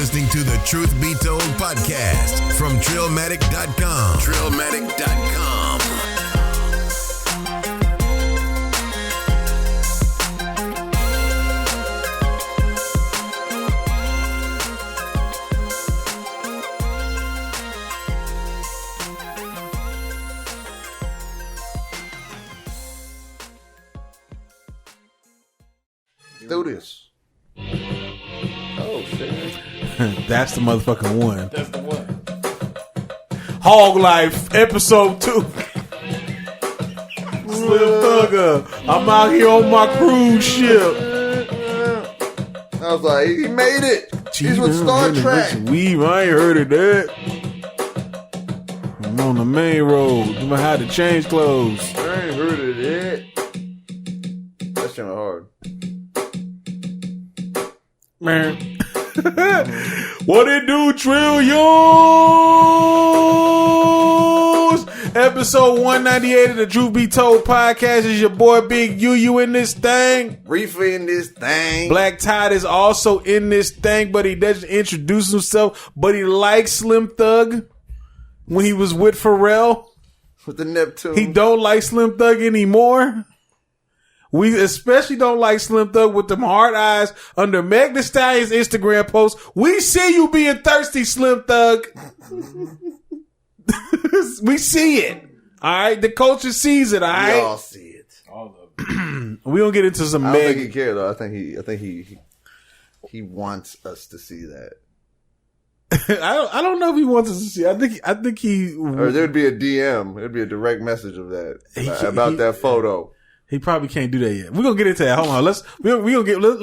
listening to the Truth Be Told podcast from Trillmatic.com. Trillmatic.com. Do this. Oh, shit. That's the motherfucking one. That's the one. Hog Life, episode 2. Slim Thugger. I'm out here on my cruise ship. I was like, he made it. He's with Star Trek. Weave, I ain't heard of that. I'm on the main road. You might have to change clothes. I ain't heard of that. That's kind of hard. Man. What it do, Trillions? Episode 198 of the Truth Be Told podcast is your boy Big UU in this thing. Riffa in this thing. Black Todd is also in this thing, but he doesn't introduce himself. But he likes Slim Thug when he was with Pharrell. With the Neptune. He don't like Slim Thug anymore. We especially don't like Slim Thug with them hard eyes under Meg Thee Stallion's Instagram post. We see you being thirsty, Slim Thug. We see it. All right, the culture sees it. All right, we all see it. All of it. We gonna get into some. I don't think he cared though. I think he wants us to see that. I don't know if he wants us to see. I think he. Or there'd be a DM. It'd be a direct message of that about that photo. He probably can't do that yet. We're gonna get into that. Hold on. Let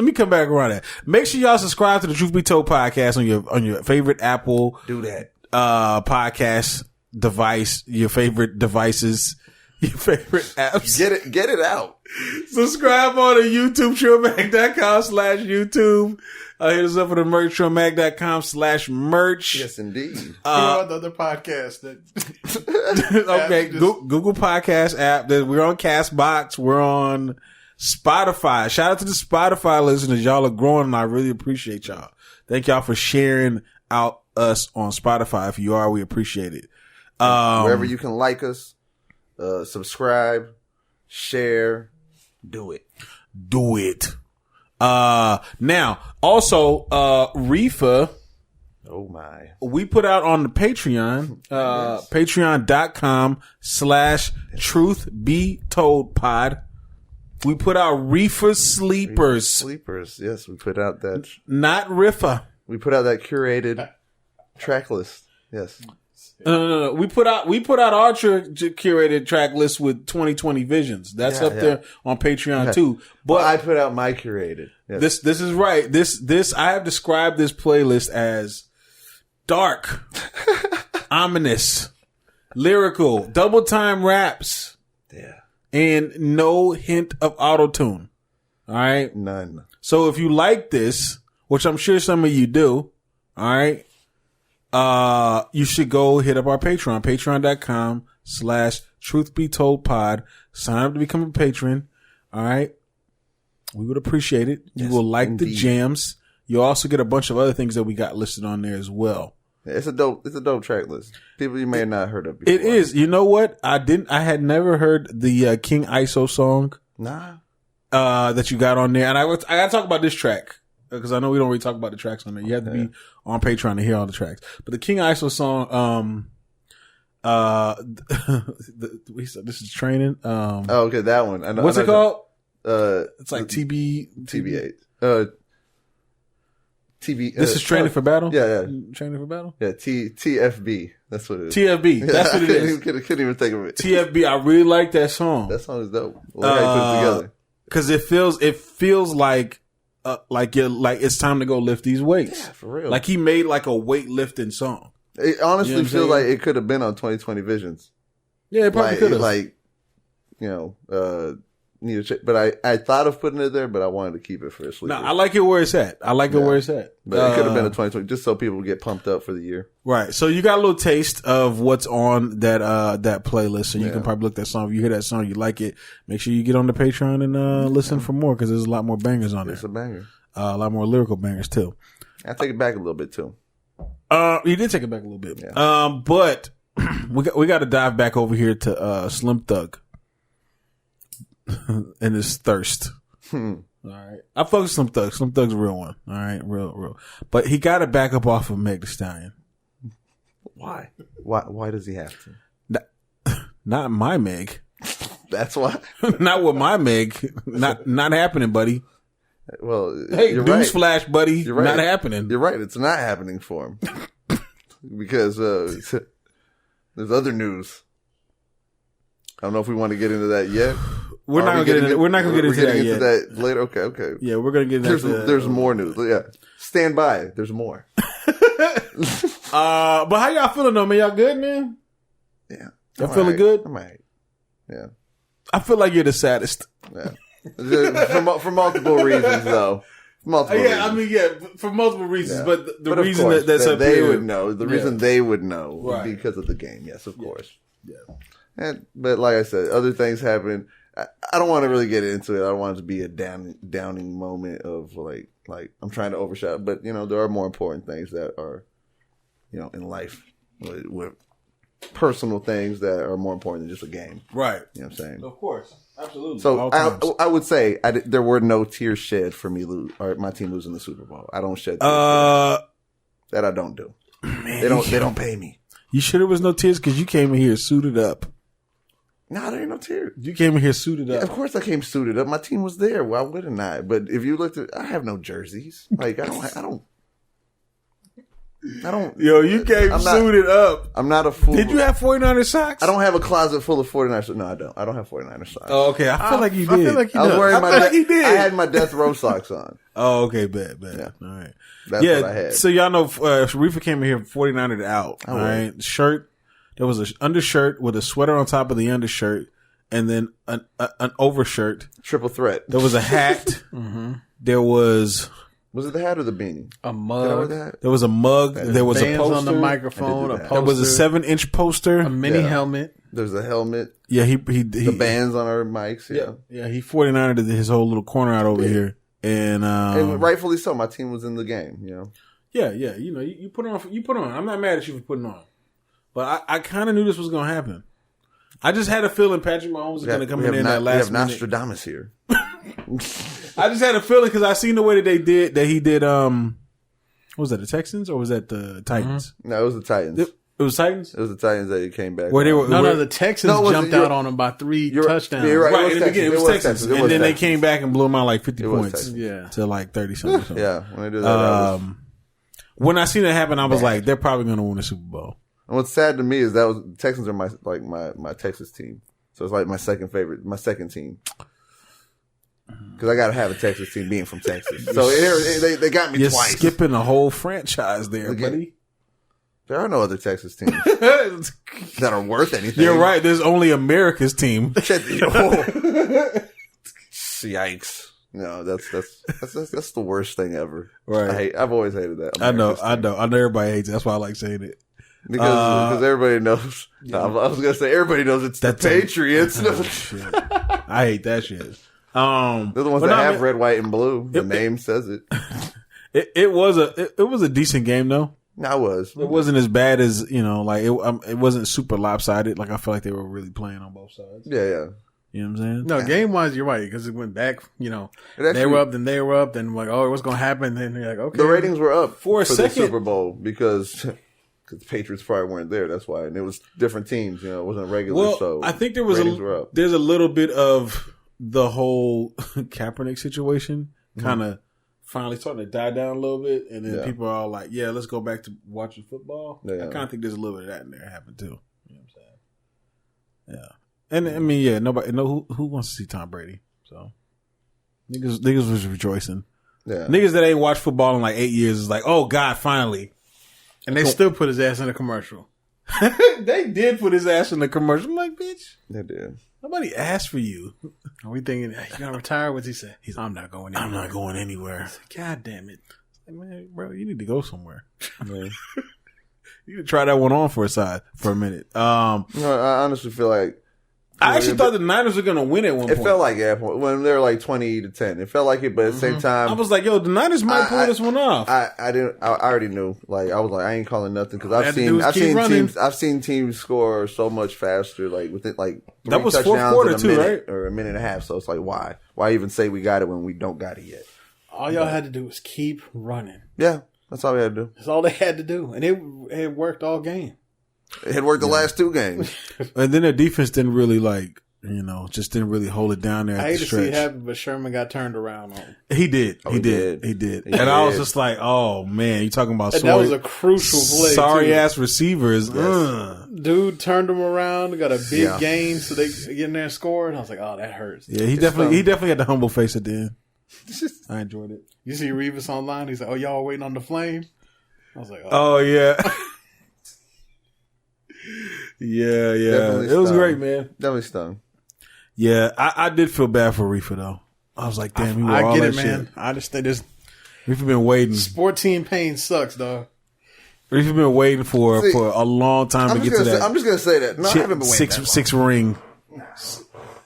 me come back around that. Make sure y'all subscribe to the Truth Be Told podcast on your favorite Apple Do that. Podcast device, your favorite devices, your favorite apps. Get it out. Subscribe on the YouTube, Trillmatic.com/YouTube. Hit us up for the merch, Trillmatic.com/merch. Yes, indeed. The other podcast that okay, Google Podcast app. We're on Castbox. We're on Spotify. Shout out to the Spotify listeners. Y'all are growing, and I really appreciate y'all. Thank y'all for sharing out us on Spotify. If you are, we appreciate it. Wherever you can like us, subscribe, share, do it. Do it. Now, also, Riffa. Oh my. We put out on the Patreon, patreon.com/truthbetoldpod. We put out Riffa Sleepers. Sleepers. Yes, we put out that. Not Riffa. We put out that curated track list. Yes. No. We put out our curated track list with 2020 visions. That's up there on Patreon too. But I put out my curated. Yes. This is right. This I have described this playlist as dark, ominous, lyrical, double time raps. Yeah. And no hint of auto-tune. All right? None. So if you like this, which I'm sure some of you do, all right? You should go hit up our Patreon, patreon.com/truthbetoldpod. Sign up to become a patron. All right. We would appreciate it. You will like the jams. You'll also get a bunch of other things that we got listed on there as well. It's a dope track list. People you may have not heard of before. It is. You know what? I had never heard the King ISO song. Nah. That you got on there. And I gotta talk about this track. Because I know we don't really talk about the tracks on there. You have to be on Patreon to hear all the tracks. But the King ISO song, this is Training. Okay, that one. I know, what's it called? It's like TB8. TB. This is Training for Battle? Yeah. Training for Battle? Yeah, TFB. That's what it is. TFB. That's what it is. Couldn't even think of it. TFB. I really like that song. That song is dope. Like how you put it together. Because it feels like it's time to go lift these weights. Yeah, for real. Like he made like a weightlifting song. It honestly you know feels like it could have been on 2020 Visions. Yeah, it probably could have. Need to check. But I thought of putting it there, but I wanted to keep it for a sleeper. No, I like it where it's at. But it could have been a 2020, just so people get pumped up for the year. Right. So you got a little taste of what's on that playlist. So you can probably look that song. If you hear that song, you like it, make sure you get on the Patreon and listen for more, because there's a lot more bangers on there. It's a banger. A lot more lyrical bangers too. I take it back a little bit too. He did take it back a little bit. Yeah. But we got to dive back over here to Slim Thug and his thirst. All right, I fuck with Slim Thug. Slim Thug's a real one. All right, real. But he got to back up off of Meg Thee Stallion. Why? Why does he have to? Not my Meg. That's why. Not with my Meg. Not happening, buddy. Well, Hey, you're right. newsflash, buddy. You're right. Not happening. You're right. It's not happening for him because there's other news. I don't know if we want to get into that yet. We're not gonna get into that yet. That later. Okay. Yeah, we're gonna get into that. There's more news. Yeah, stand by. There's more. But how y'all feeling though, man? Y'all good, man? Yeah. Y'all feeling good? I'm all right. Yeah. I feel like you're the saddest. Yeah. For multiple reasons, though. Reasons. I mean, for multiple reasons. Yeah. But the reason that's that up they here, would know. The reason they would know Right. because of the game. Yes, of course. Yeah. But like I said, other things happen. I don't want to really get into it. I don't want it to be a downing moment of like I'm trying to overshadow. But there are more important things that are, in life with personal things that are more important than just a game. Right. You know what I'm saying? Of course. Absolutely. So I would say there were no tears shed for me or my team losing the Super Bowl. I don't shed tears. That I don't do. Man, they don't pay me. You sure there was no tears because you came in here suited up? No, there ain't no tears. You came in here suited up. Yeah, of course I came suited up. My team was there. Why wouldn't I? But if you looked at, I have no jerseys. Like I don't. Yo, you came suited up. I'm not a fool. Did you have 49er socks? I don't have a closet full of 49er socks. No, I don't. I don't have 49er socks. Oh, okay. I feel like you did. I feel like I was wearing did. I had my death row socks on. Oh, okay. Bad. Yeah. All right. That's what I had. So y'all know, Riffa came in here 49er out. All right. Shirt. There was an undershirt with a sweater on top of the undershirt, and then an overshirt. Triple threat. There was a hat. There was. Was it the hat or the beanie? A Did I wear mug. the hat? There was a mug. There was a Bands poster on the microphone. A that. poster. There was a 7-inch poster. A mini Yeah. helmet. There's a helmet. Yeah, he The bands on our mics. Yeah. he 49'd his whole little corner out over here, and rightfully so. My team was in the game. yeah. You put on. You put on. I'm not mad at you for putting on, but I kind of knew this was gonna happen. I just had a feeling Patrick Mahomes was gonna come in there in that last We minute. have Nostradamus here. I just had a feeling because I seen the way that he did. What was that, the Texans or was that the Titans? No, it was the Titans. It was Titans. It was the Titans that came back. Where they were. No, the Texans No, it wasn't- jumped out on them by 3 touchdowns. you're right. Right It in was the beginning, it Texans. was It was Texans, Texans. It and was then they Texans. came back and blew them out like 50 It was points. Texans. Yeah. To like 30 something. Yeah, when they did that. When I seen it happen, I was like, they're probably going to win the Super Bowl. And what's sad to me is that Texans are my Texas team. So it's like my second team. Because I got to have a Texas team being from Texas. So they got me You're twice. skipping a whole franchise there, buddy. There are no other Texas teams that are worth anything. You're right. There's only America's team. Yikes. No, that's the worst thing ever. Right. I've always hated that. I know everybody hates it. That's why I like saying it. Because everybody knows. I was gonna say everybody knows it's the Patriots. Shit. I hate that shit. They're the ones that have red, white, and blue. The name says it. It was a decent game though. No, it was. It wasn't as bad as it wasn't super lopsided. Like I felt like they were really playing on both sides. Yeah. You know what I'm saying? No, game wise, you're right because it went back. They actually- were up, then they were up, then like, oh, what's going to happen? Then you're like, okay, The ratings were up For a the second. Super Bowl because the Patriots probably weren't there. That's why, and it was different teams. It wasn't regular. Well, so I think there was ratings were up. there's a little bit of the whole Kaepernick situation kind of finally starting to die down a little bit, and then people are all like, "Yeah, let's go back to watching football." Yeah. I kind of think there's a little bit of that in there happened too. You know what I'm saying? Yeah, and I mean, nobody who wants to see Tom Brady. So niggas was rejoicing. Yeah. Niggas that ain't watched football in like 8 years is like, "Oh God, finally!" and they still put his ass in a commercial. They did put his ass in the commercial. I'm like, bitch, They did. nobody asked for you. Are we thinking, hey, you gonna retire? What's he say? I'm not going anywhere. I'm not going anywhere. God damn it. Like, man, bro, you need to go somewhere. You need to try that one on for a minute. I honestly feel like I actually thought the Niners were going to win at one point. It felt like when they were like 20-10. It felt like it, but at the same time, I was like, "Yo, the Niners might pull this one off." I already knew. Like I was like, I ain't calling nothing because I've seen teams score so much faster. Like within like that was fourth quarter too, right? Or a minute and a half. So it's like, why even say we got it when we don't got it yet? All y'all had to do was keep running. Yeah, that's all we had to do. That's all they had to do, and it worked all game. It had worked the last 2 games. And then their defense didn't really just didn't really hold it down there. I hate to see it happen, but Sherman got turned around on. He did. He did. And I was just like, oh man, you talking about that was a crucial play. Sorry ass receivers. Yes. Dude turned them around, got a big gain, so they get in there and scored. I was like, oh, that hurts. Yeah, he definitely had the humble face at the end. I enjoyed it. You see Revis online? He's like, oh, y'all waiting on the flame? I was like, oh yeah. Yeah. Definitely it was great, man. Definitely stung. Yeah, I did feel bad for Riffa though. I was like, damn, I get it, man. Shit. I understand this. Riffa been waiting. Sport team pain sucks, dog. Riffa been waiting for a long time to get to that. I'm just gonna say that. No, I haven't been waiting six ring.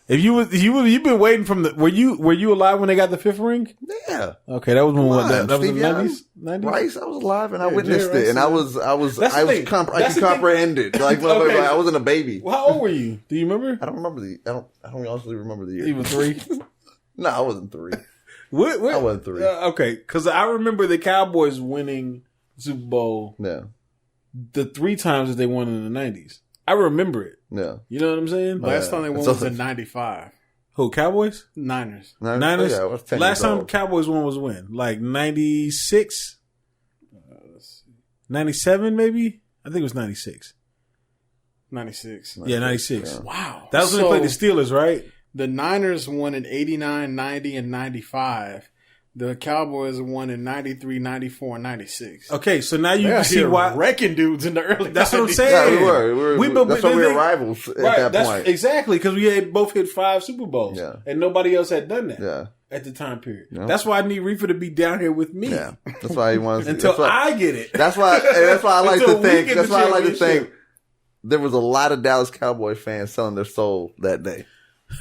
If you've been waiting from the were you alive when they got the 5th ring? Yeah. Okay, that was when that was the 90s. Rice, I was alive and I witnessed it, and I could comprehend it. Like okay. I wasn't a baby. Well, how old were you? Do you remember? I don't remember I don't honestly remember the year. Even 3? No, I wasn't 3. What? I wasn't 3. Okay, because I remember the Cowboys winning Super Bowl. Yeah. The 3 times that they won in the 90s. I remember it. Yeah. You know what I'm saying? Last time they won was in 95. Who, Cowboys? Niners. Niners? Oh, yeah, last time Cowboys won was when? Like 96? 97 maybe? I think it was 96. 96. Yeah, 96. Yeah. Wow. That was when they played the Steelers, right? The Niners won in 89, 90, and 95. The Cowboys won in 93, 94, and 96. Okay, so now you can see why wrecking dudes in the early. That's 90s. What I'm saying. Yeah, we were. That's why we were rivals at that point. Exactly, because we had both hit 5 Super Bowls, and nobody else had done that. Yeah. At the time period. Yeah. That's why I need Riffa to be down here with me. Yeah, that's why he wants until I get it. That's why I like to think. That's why I like to think. There was a lot of Dallas Cowboy fans selling their soul that day.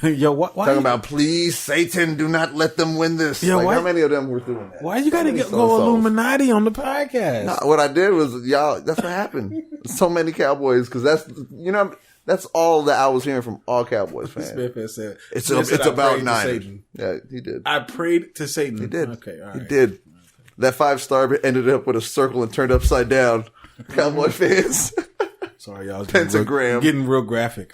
Yo, why talking about, please, Satan, do not let them win this. Yo, how many of them were doing that? Why you got to go Illuminati on the podcast? No, what I did was, y'all, that's what happened. So many Cowboys, because that's all that I was hearing from all Cowboys fans. It's about 9. Yeah, he did. I prayed to Satan. He did. Okay, all right. He did. That 5-star ended up with a circle and turned upside down. Cowboy fans. Sorry, y'all. Pentagram. Getting real graphic.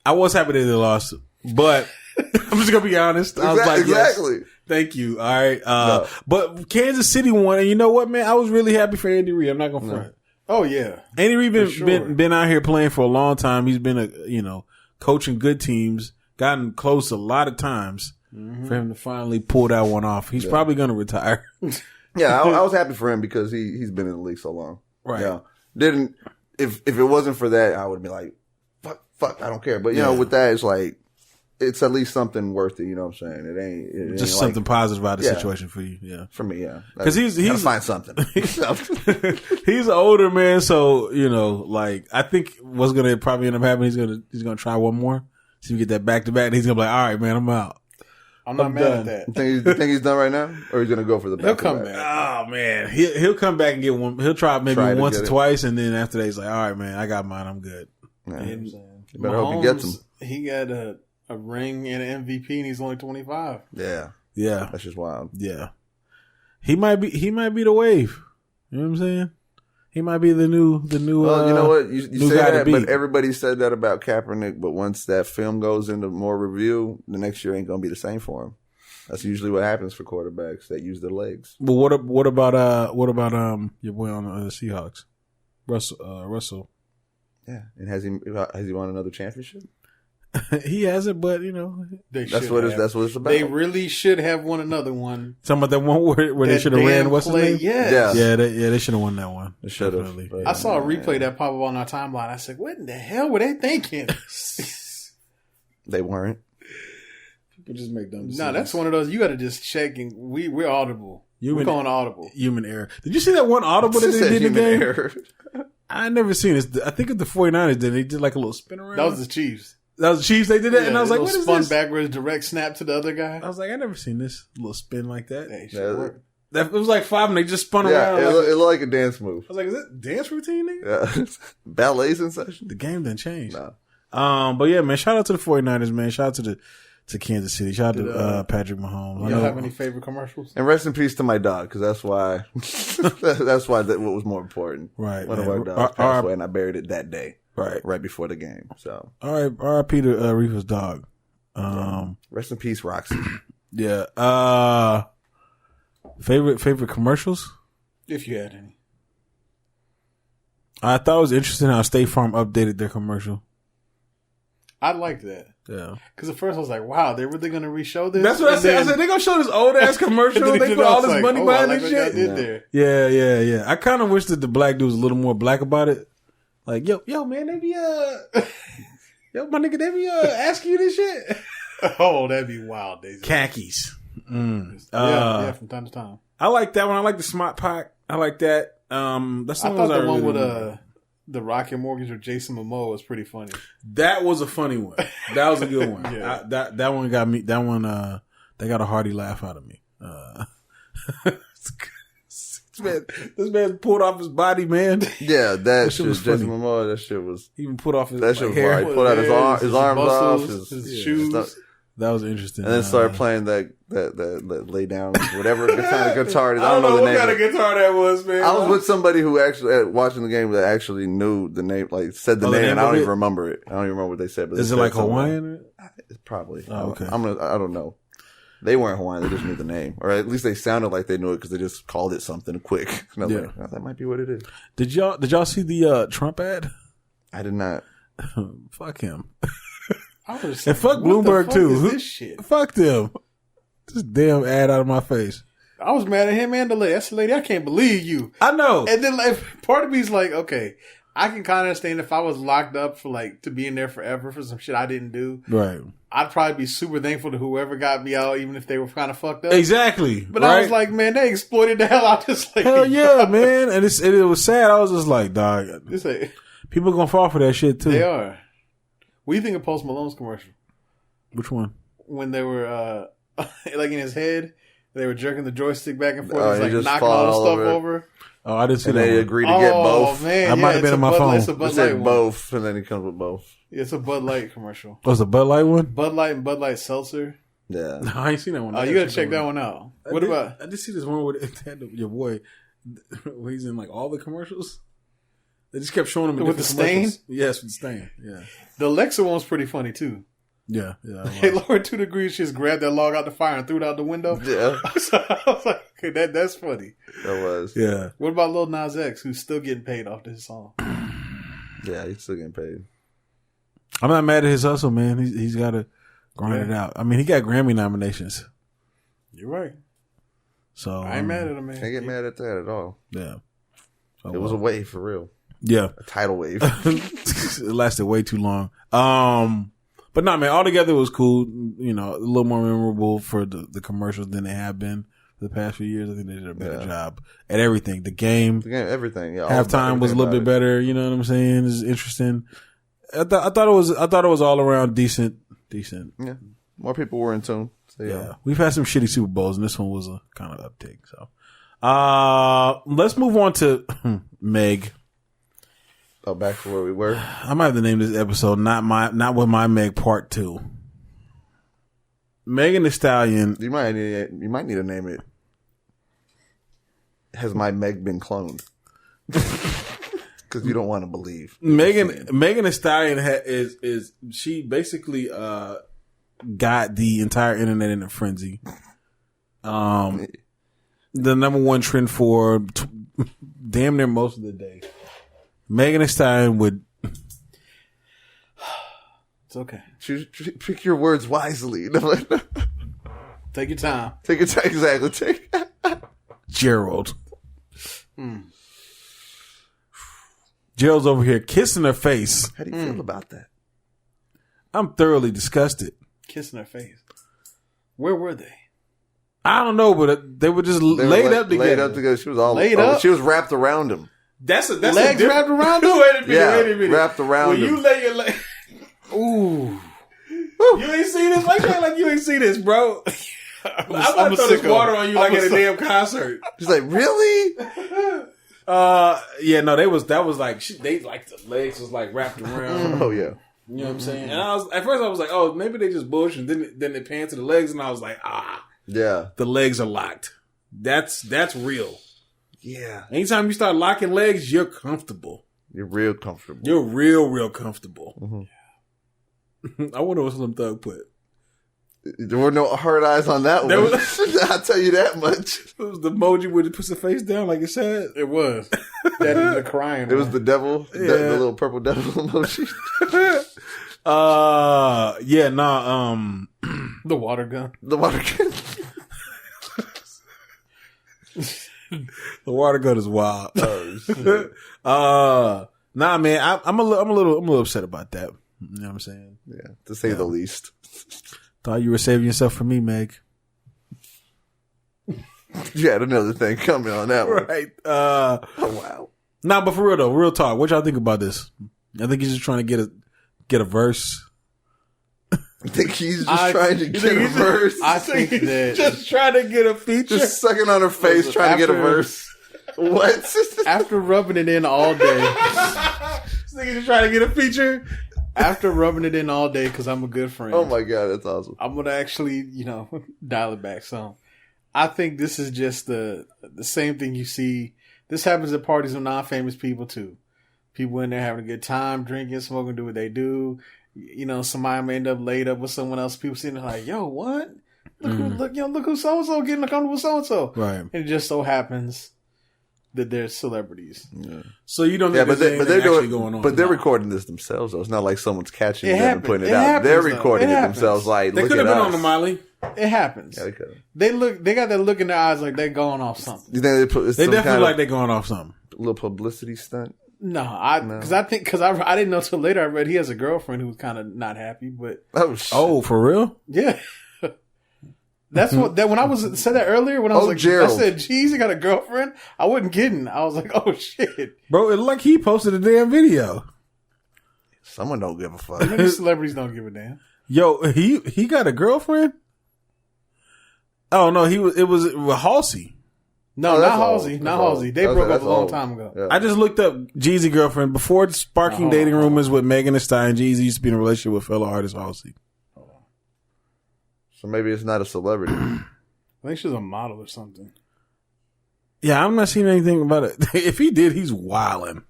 I was happy that they lost, but I'm just gonna be honest. I was like, exactly. Yes, thank you. All right. But Kansas City won, and you know what, man? I was really happy for Andy Reid. I'm not gonna front. Oh yeah, Andy Reid been out here playing for a long time. He's been coaching good teams, gotten close a lot of times for him to finally pull that one off. He's probably gonna retire. Yeah, I was happy for him because he's been in the league so long. Right. Yeah. If it wasn't for that, I would be like, fuck, I don't care. But, with that, it's like, it's at least something worth it. You know what I'm saying? It ain't just something positive about the situation for you. Yeah. For me, yeah. Because he's gotta find something. He's an older man. So, I think what's going to probably end up happening, he's going to try one more. So you get that back to back and he's going to be like, all right, man, I'm out. I'm not mad at that. You think he's done right now? Or he's going to go for the back? He'll come back. Oh, man. He'll come back and get one. He'll try maybe once or twice. And then after that, he's like, all right, man, I got mine. I'm good. Yeah. You better hope he gets him. He got a ring and an MVP, and he's only 25. Yeah, that's just wild. Yeah, he might be the wave. You know what I'm saying? He might be the new. Well, you know what? You say that, but everybody said that about Kaepernick. But once that film goes into more review, the next year ain't gonna be the same for him. That's usually what happens for quarterbacks that use their legs. But what about your boy on the Seahawks, Russell? Yeah, and has he won another championship? He hasn't, but that's what it's about. They really should have won another one. Talking about that one where they should have ran. What's his name? Yes. Yeah, they should have won that one. They should have. I saw a replay that pop up on our timeline. I said, "What in the hell were they thinking?" They weren't. People just make dumb decisions. No, that's one of those you got to just check. And we're audible. We're going audible. Human error. Did you see that one audible that they did in the game? Error. I never seen this. I think of the 49ers did. They did like a little spin around. That was the Chiefs. That was Chiefs. They did that, and I was like, "What is spun this?" backwards, direct snap to the other guy. I was like, "I never seen this little spin like that." Hey, It was like 5, and they just spun around. It looked like a dance move. I was like, "Is it dance routine, nigga?" Yeah. Ballets and such. The game didn't change. No. But yeah, man, shout out to the 49ers, man. Shout out to Kansas City. Shout out to Patrick Mahomes. Y'all have any favorite commercials? And rest in peace to my dog, because that's why what was more important. Right. One of our dogs passed away, and I buried it that day. Right before the game. So, all right, R.I.P. to Riffa's dog. Rest in peace, Roxy. Yeah. Favorite commercials? If you had any. I thought it was interesting how State Farm updated their commercial. I liked that. Yeah. Because at first I was like, wow, they're really going to re-show this? That's what I said. I said, they're going to show this old-ass commercial. They put all this money behind this shit. There. Yeah. I kind of wish that the black dude was a little more black about it. Like, yo, man, they be, yo, my nigga, they be, asking you this shit. Oh, that'd be wild, Daisy. Khakis. Yeah, from time to time. I like that one. I like the Smart Pack. I like that. That's the I thought the one with, the Rocket Mortgage or Jason Momoa was pretty funny. That was a funny one. That was a good one. Yeah. That one got me, they got a hearty laugh out of me. This man pulled off his body, man. Yeah, that shit was Jason funny. Momoa, that shit was... He even put off his That shit was hair. hard. He pulled out his arms off, his shoes. stuff. That was interesting. And then started playing that lay down, whatever kind of guitar it is. I don't know the what name. kind of guitar that was, man. I was with somebody who actually, watching the game, that actually knew the name, like said the name, and I don't even remember it. I don't even remember what they said. But is it like Hawaiian? It's probably. Oh, okay. I don't know. They weren't Hawaiian. They just knew the name, or at least they sounded like they knew it because they just called it something quick. And I was like, oh, that might be what it is. Did y'all see the Trump ad? I did not. Fuck him. And fuck Bloomberg too. This shit? Fuck them. This damn ad out of my face. I was mad at him and the lady. That's the lady. I can't believe you. I know. And then like, part of me is like, okay, I can kind of understand if I was locked up for like to be in there forever for some shit I didn't do. Right. I'd probably be super thankful to whoever got me out, even if they were kind of fucked up. Exactly. But I was like, man, they exploited the hell out of this lady. Hell yeah, man. And it was sad. I was just like, dog. People gonna fall for that shit too. They are. What do you think of Post Malone's commercial? Which one? When they were like in his head, they were jerking the joystick back and forth. Oh, It was he like just knocking all the fall stuff over. over. Oh, I didn't see And that they one. agreed to get both. Man, I might have been on my phone. It's a Bud It said Light one. both, and then he comes with both. It's a Bud Light commercial. Oh, it's a Bud Light one? Bud Light and Bud Light Seltzer. Yeah. No, I ain't seen that one. Oh, you gotta check that one out. What about? I just see this one with your boy, where he's in like all the commercials. They just kept showing him in With the different stain? commercials. Yes, with the stain. Yeah. The Alexa one's pretty funny too. Yeah. They lowered 2 degrees, she just grabbed that log out the fire and threw it out the window. Yeah. So I was like, okay, that's funny. That was. Yeah. What about Lil Nas X, who's still getting paid off this song? Yeah, he's still getting paid. I'm not mad at his hustle, man. He's got to grind it out. I mean, he got Grammy nominations. You're right. So I ain't mad at him, man. Can't get mad at that at all. Yeah. So, It was a wave for real. Yeah. A tidal wave. It lasted way too long. But no, man, altogether it was cool. You know, a little more memorable for the commercials than they have been for the past few years. I think they did a better job at everything. The game, Everything. Yeah. halftime was a little bit better. You know what I'm saying? It's interesting. I thought it was all around decent. Yeah. More people were in tune. So, Yeah. We've had some shitty Super Bowls, and this one was a kind of uptick. So, let's move on to Meg. Oh, back to where we were. I might have to name this episode not with my Meg Part 2. Megan Thee Stallion. You might need to name it. Has my Meg been cloned? Because you don't want to believe. Megan Thee Stallion is she basically got the entire internet in a frenzy. The number one trend for damn near most of the day. Megan Thee Stallion would. It's okay. Pick your words wisely. Take your time. Take your time. Exactly. Gerald. Gerald's over here kissing her face. How do you feel about that? I'm thoroughly disgusted. Kissing her face. Where were they? I don't know, but they were just laid up together. Laid up together. She was all laid up. She was wrapped around him. That's legs wrapped around him. Wait a minute. Wrapped around him. When you lay your leg. Ooh. You ain't seen this? Like you ain't seen this, bro. I'm gonna throw this water on you like at a damn concert. She's like, really? Yeah, no, that was like they like the legs was like wrapped around. Oh yeah. You know what I'm saying? And at first I was like, oh, maybe they just bullshit. Then they pan to the legs, and I was like, yeah, the legs are locked. That's real. Yeah. Anytime you start locking legs, you're comfortable. You're real comfortable. You're real comfortable. Mm-hmm. I wonder what Slim Thug put. There were no hard eyes on that one. I'll tell you that much. It was the emoji where it puts the face down, like it said. It was. That is the crying. It was the devil, the little purple devil emoji. The water gun. The water gun. The water gun is wild. Oh shit. Nah, man, I'm a little upset about that. You know what I'm saying? Yeah, to say the least. Thought you were saving yourself for me, Meg. You had another thing coming on that one. Right. Oh, wow. Nah, but for real though, real talk. What y'all think about this? I think he's just trying to get a verse. I think he's just trying to get a verse. I think that just trying to get a feature. Just sucking on her face, trying to get a verse. What? After rubbing it in all day. This nigga just trying to get a feature. After rubbing it in all day, because I'm a good friend. Oh my God, that's awesome. I'm going to actually, dial it back some. I think this is just the same thing you see. This happens at parties with non-famous people too. People in there having a good time, drinking, smoking, do what they do. Somebody may end up laid up with someone else. People sitting there like, yo, what? Look who so-and-so getting uncomfortable with so-and-so. Right. And it just so happens that they're celebrities. Yeah. So you don't think they're actually going on. But they're recording this themselves, though. It's not like someone's catching them and putting it out. Happens, they're recording it themselves. Like, they could have been on the Miley. It happens. Yeah, they could. They got that look in their eyes like they're going off something. You think they definitely like they're going off something. A little publicity stunt? No, I didn't know till later. I read he has a girlfriend who was kind of not happy, but for real? Yeah. That's when I said that earlier when I was like, Gerald. I said, G-Eazy got a girlfriend. I wasn't kidding. I was like, oh shit, bro. It looked like he posted a damn video. Someone don't give a fuck. Many celebrities don't give a damn. Yo, he got a girlfriend. Oh no, it was with Halsey. No, not Halsey. Not Halsey. They broke up a long time ago. Yeah. I just looked up G-Eazy girlfriend before sparking dating rumors with Megan Thee Stallion. G-Eazy used to be in a relationship with fellow artist Halsey. So maybe it's not a celebrity. I think she's a model or something. Yeah, I'm not seeing anything about it. If he did, he's wilding.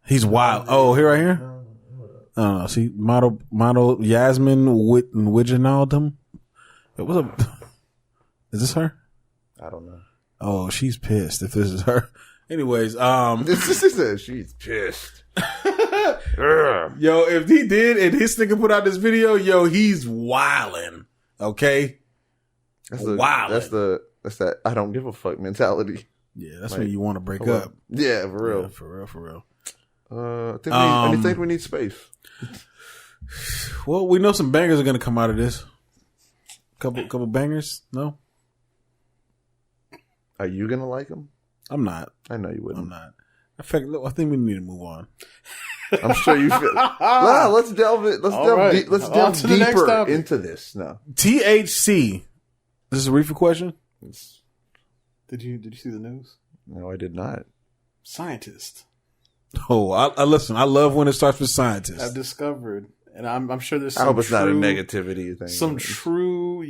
He's wild. Oh, here, right here. I don't know. See, model Yasmin Wijnaldum. What's up? Is this her? I don't know. Oh, she's pissed if this is her. Anyways, she's pissed. Yo, if he did and his nigga put out this video, yo, he's wildin'. Okay? That's that I don't give a fuck mentality. Yeah, that's when you want to break up. Yeah, for real. Yeah, for real. I think we need space. Well, we know some bangers are gonna come out of this. Couple bangers? No? Are you gonna like them? I'm not. I know you wouldn't. I'm not. In fact, look, I think we need to move on. I'm sure you feel. Let's delve it. Let's delve deeper into this. No. THC. This is a Riffa question. Did you see the news? No, I did not. Scientists. Oh, I listen. I love when it starts with scientists. I've discovered, and I'm sure there's. I hope it's not a negativity thing. Some true,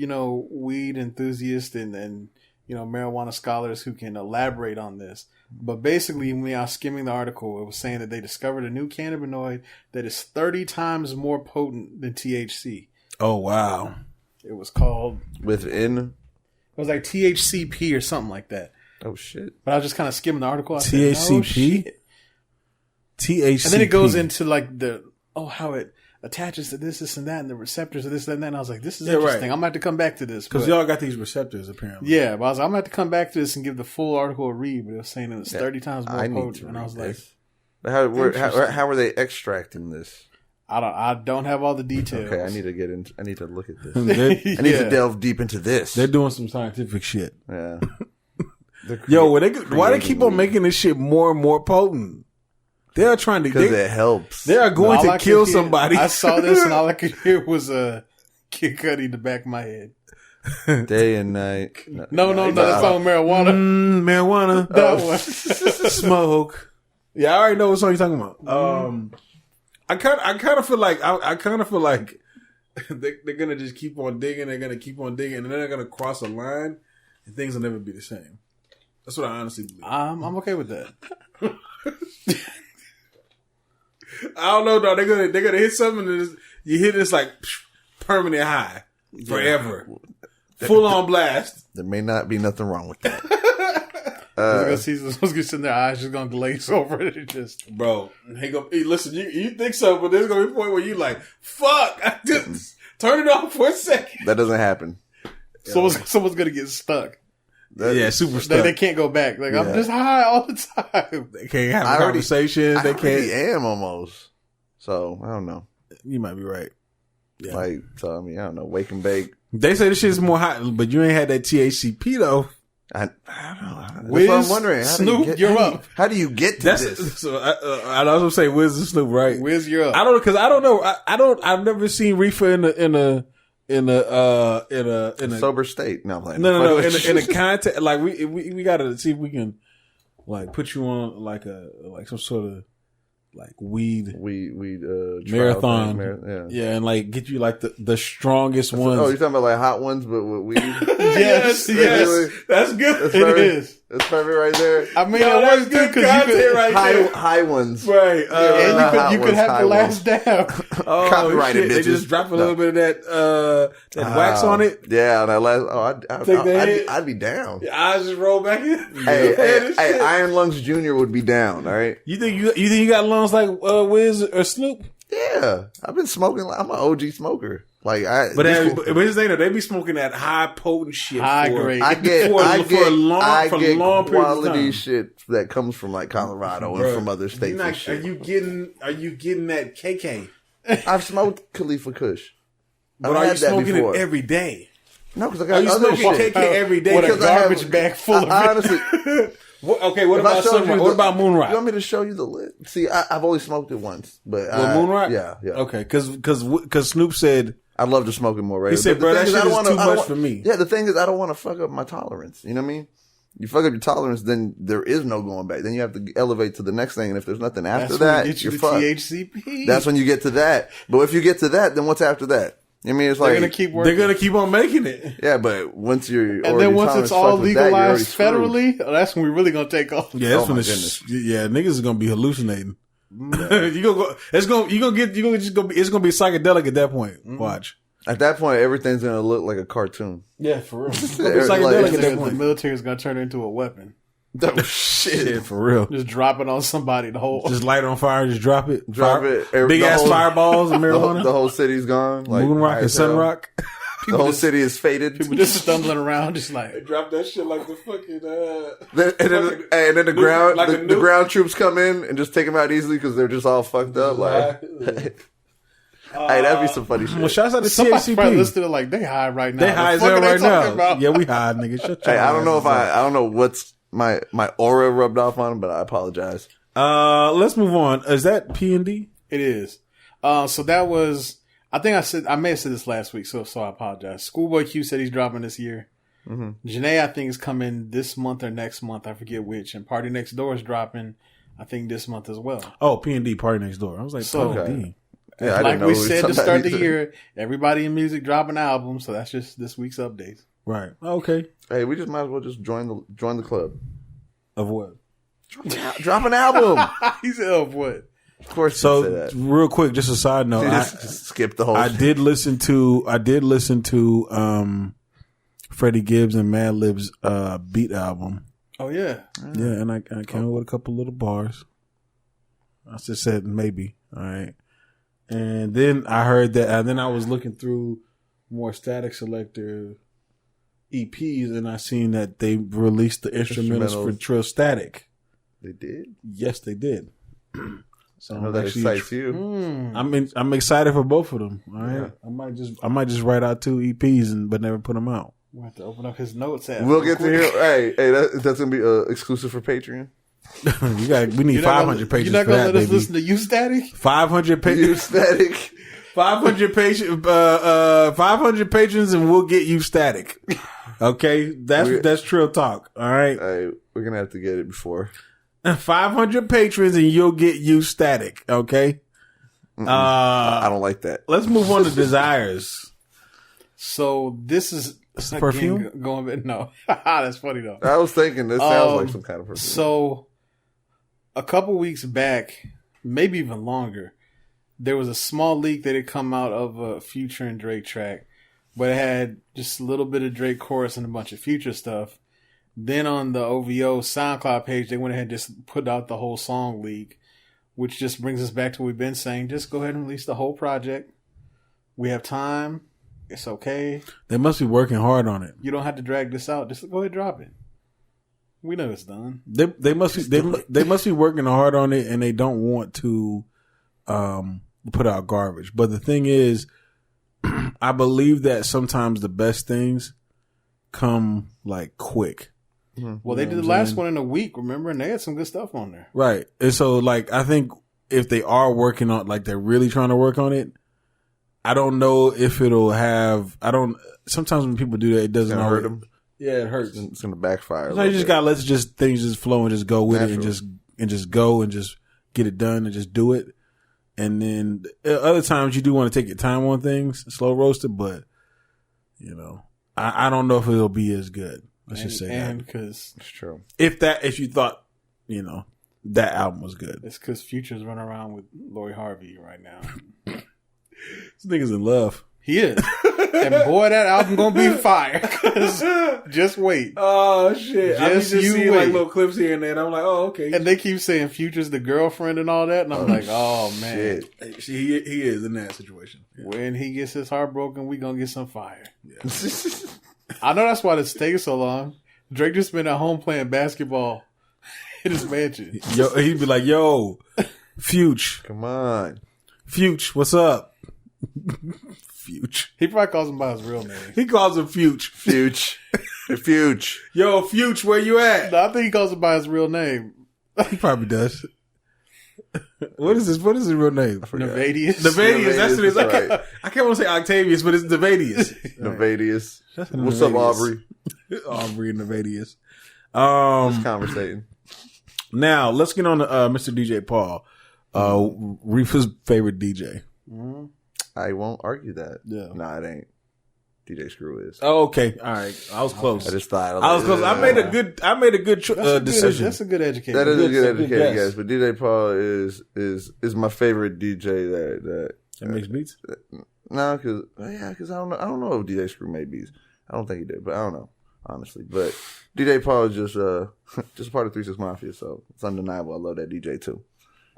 weed enthusiasts and marijuana scholars who can elaborate on this. But basically, when I was skimming the article, it was saying that they discovered a new cannabinoid that is 30 times more potent than THC. Oh, wow. It was called... It was like THCP or something like that. Oh, shit. But I was just kind of skimming the article. THCP? THCP. And then it goes into like how it attaches to this, and that, and the receptors of this, and that. And I was like, this is interesting. Right. I'm going to have to come back to this. Because y'all got these receptors, apparently. Yeah, but I was like, I'm going to have to come back to this and give the full article a read. But it was saying it was 30 times more potent. And I was like, how are they extracting this? I don't have all the details. Okay, I need to look at this. I need to delve deep into this. They're doing some scientific shit. Yeah. Yo, why they keep on making this shit more and more potent? They're trying to because it helps. They are going to kill somebody. I saw this and all I could hear was a Kid Cudi in the back of my head. Day and night. No, that song Marijuana. Marijuana. That one. Smoke. Yeah, I already know what song you're talking about. I kind of feel like they're gonna just keep on digging. They're gonna keep on digging, and then they're gonna cross a line, and things will never be the same. That's what I honestly believe. I'm okay with that. I don't know, though. They're gonna hit something, and you hit this like permanent high forever, full on blast. There may not be nothing wrong with that. Let's get in their eyes just gonna glaze over it and just bro. Hey, listen, you think so, but there's gonna be a point where you like, fuck, I just turn it off for a second. That doesn't happen. Someone's gonna get stuck. Super stuck. They can't go back. Like I'm just high all the time. They can't have a conversation. They can't. I am almost. So I don't know. You might be right. Yeah. I don't know. Wake and bake. They say this shit's more hot, but you ain't had that THCP though. I don't know. That's Wiz, what I'm wondering. Snoop, you're up. How do you get to this? So I was gonna say Wiz and Snoop, right? Wiz, you're up. I don't know because I don't know. I've never seen Riffa in a sober state. No, I'm playing. No. In a context, like we gotta see if we can like put you on like some sort of like weed marathon. Yeah, and like get you like the strongest ones. Oh, you're talking about like hot ones, but with weed. yes, that's good. It is. That's perfect right there. I mean, that's good because high ones, right? And you could have the last dab. Oh, copyrighted bitches. They just drop a little bit of that wax on it. Yeah, that last. I'd be down. Your eyes just roll back in. Hey, Iron Lungs Jr. would be down. All right. You think you got lungs like Wiz or Snoop? Yeah, I've been smoking. I'm an OG smoker. But here's the thing, they be smoking that high potent shit, high grade. I get long quality shit that comes from like Colorado and from other states. And shit. Are you getting that KK? I've smoked Khalifa Kush. But are you smoking it every day? No, because I got other shit. KK every day with a garbage bag full of it. Honestly. Okay, what about Sunrise? What about Moonrock? You want me to show you the list? See, I've only smoked it once, but Moonrock? Yeah. Okay, because Snoop said I'd love to smoke it more regularly. He said, "Bro, that shit is too much for me." Yeah, the thing is, I don't want to fuck up my tolerance. You know what I mean? You fuck up your tolerance, then there is no going back. Then you have to elevate to the next thing, and if there's nothing after that, you're fucked. THCP. That's when you get to that. But if you get to that, then what's after that? I mean, it's like they're gonna keep working. They're gonna keep on making it. Yeah, but once you're and then once it's all legalized federally, that's when we're really gonna take off. Yeah, that's when niggas is gonna be hallucinating. It's gonna be psychedelic at that point. Watch. At that point, everything's gonna look like a cartoon. Yeah, for real. It's gonna be psychedelic at that point. The military is gonna turn it into a weapon. Oh, shit, for real. Just drop it on somebody. Just light it on fire. Just drop it. It. Big ass fireballs and marijuana. The whole city's gone. Like, Moonrock and Sunrock. The whole city is faded. People just stumbling around, just like they drop that shit like the fucking. And then the ground troops come in and just take them out easily because they're just all fucked up. Like, hey, that'd be some funny shit. Well, shouts out to THCP. Probably listening to like they high right now. They high as hell right now. Yeah, we high, nigga. Shut your I don't know what's my aura rubbed off on, but I apologize. Let's move on. Is that P&D? It is. So that was. I think I may have said this last week, so I apologize. Schoolboy Q said he's dropping this year. Mm-hmm. Janae, I think, is coming this month or next month. I forget which. And Party Next Door is dropping, I think, this month as well. Oh, P&D, Party Next Door. I was like, okay. Yeah, like we said to start the year, everybody in music dropping albums, so that's just this week's updates. Right. Okay. Hey, we just might as well just join the club. Of what? Drop an album. He said, of what? Of course. So real quick, just a side note, just skip the whole. I did listen to Freddie Gibbs and Madlib's Beat album. Oh yeah, yeah, and I came up with a couple little bars. I just said maybe. All right, and then I heard that, and then I was looking through more Static Selector EPs, and I seen that they released the instrumentals for Trill Static. They did? Yes, they did. So I know that excites you. I'm excited for both of them. All right, yeah. I might just write out 2 EPs but never put them out. We'll have to open up his notes. We'll get to hear. Hey, that's gonna be exclusive for Patreon. We need 500 pages. You're not gonna let us listen to you static? 500 pages. You static. 500 patrons, and we'll get you static. Okay, that's Trill Talk. All right. We're gonna have to get it before 500 patrons, and you'll get you static. Okay. I don't like that. Let's move on to desires. So this is perfume. No, that's funny though. I was thinking this sounds like some kind of perfume. So a couple weeks back, maybe even longer, there was a small leak that had come out of a Future and Drake track, but it had just a little bit of Drake chorus and a bunch of Future stuff. Then on the OVO SoundCloud page, they went ahead and just put out the whole song leak, which just brings us back to what we've been saying. Just go ahead and release the whole project. We have time. It's okay. They must be working hard on it. You don't have to drag this out. Just go ahead and drop it. We know it's done. They must be working hard on it, and they don't want to put out garbage. But the thing is, I believe that sometimes the best things come like quick. Well, they did the last one in a week, remember? And they had some good stuff on there. Right. And so, like, I think if they are working on, like, they're really trying to work on it, I don't know if it'll have, sometimes when people do that, it doesn't hurt them. Yeah, it hurts. It's going to backfire. So you just got to let things just flow and just go with it and just go and just get it done and just do it. And then other times you do want to take your time on things, slow roast it, but, you know, I don't know if it'll be as good. Let's just say that. Because it's true. If you thought, you know, that album was good. It's because Future's running around with Lori Harvey right now. This nigga's in love. He is. And boy, that album gonna be fire. Just wait. Oh shit! I just see wait. like little clips here and there. And I'm like, oh okay. And they keep saying Future's the girlfriend and all that, and I'm like, oh man, he is in that situation. Yeah. When he gets his heart broken, we gonna get some fire. Yeah. I know that's why it's taking so long. Drake just been at home playing basketball in his mansion. Yo, he'd be like, yo, Fuge. Come on. Fuge, what's up? Fuge. He probably calls him by his real name. He calls him Fuge. Fuge. Fuge. Yo, Fuge, where you at? No, I think he calls him by his real name. He probably does. What is his real name? Nevadius. Nevadius, that's what it is. Right. I can't want to say Octavius, but it's Nevadius. Nevadius. What's up, Aubrey? Aubrey and Nevadius. Just conversating. Now, let's get on to Mr. DJ Paul. Riffa's favorite DJ. Mm-hmm. I won't argue that. Yeah. Nah, it ain't. DJ Screw is. Oh, okay. All right. I was close. I just thought. I was close. I made a good decision. That's a good education. That is a good education, guys. But DJ Paul is my favorite DJ that makes beats. No, because I don't know if DJ Screw made beats. I don't think he did, but I don't know honestly. But DJ Paul is just part of 3 6 Mafia, so it's undeniable. I love that DJ too.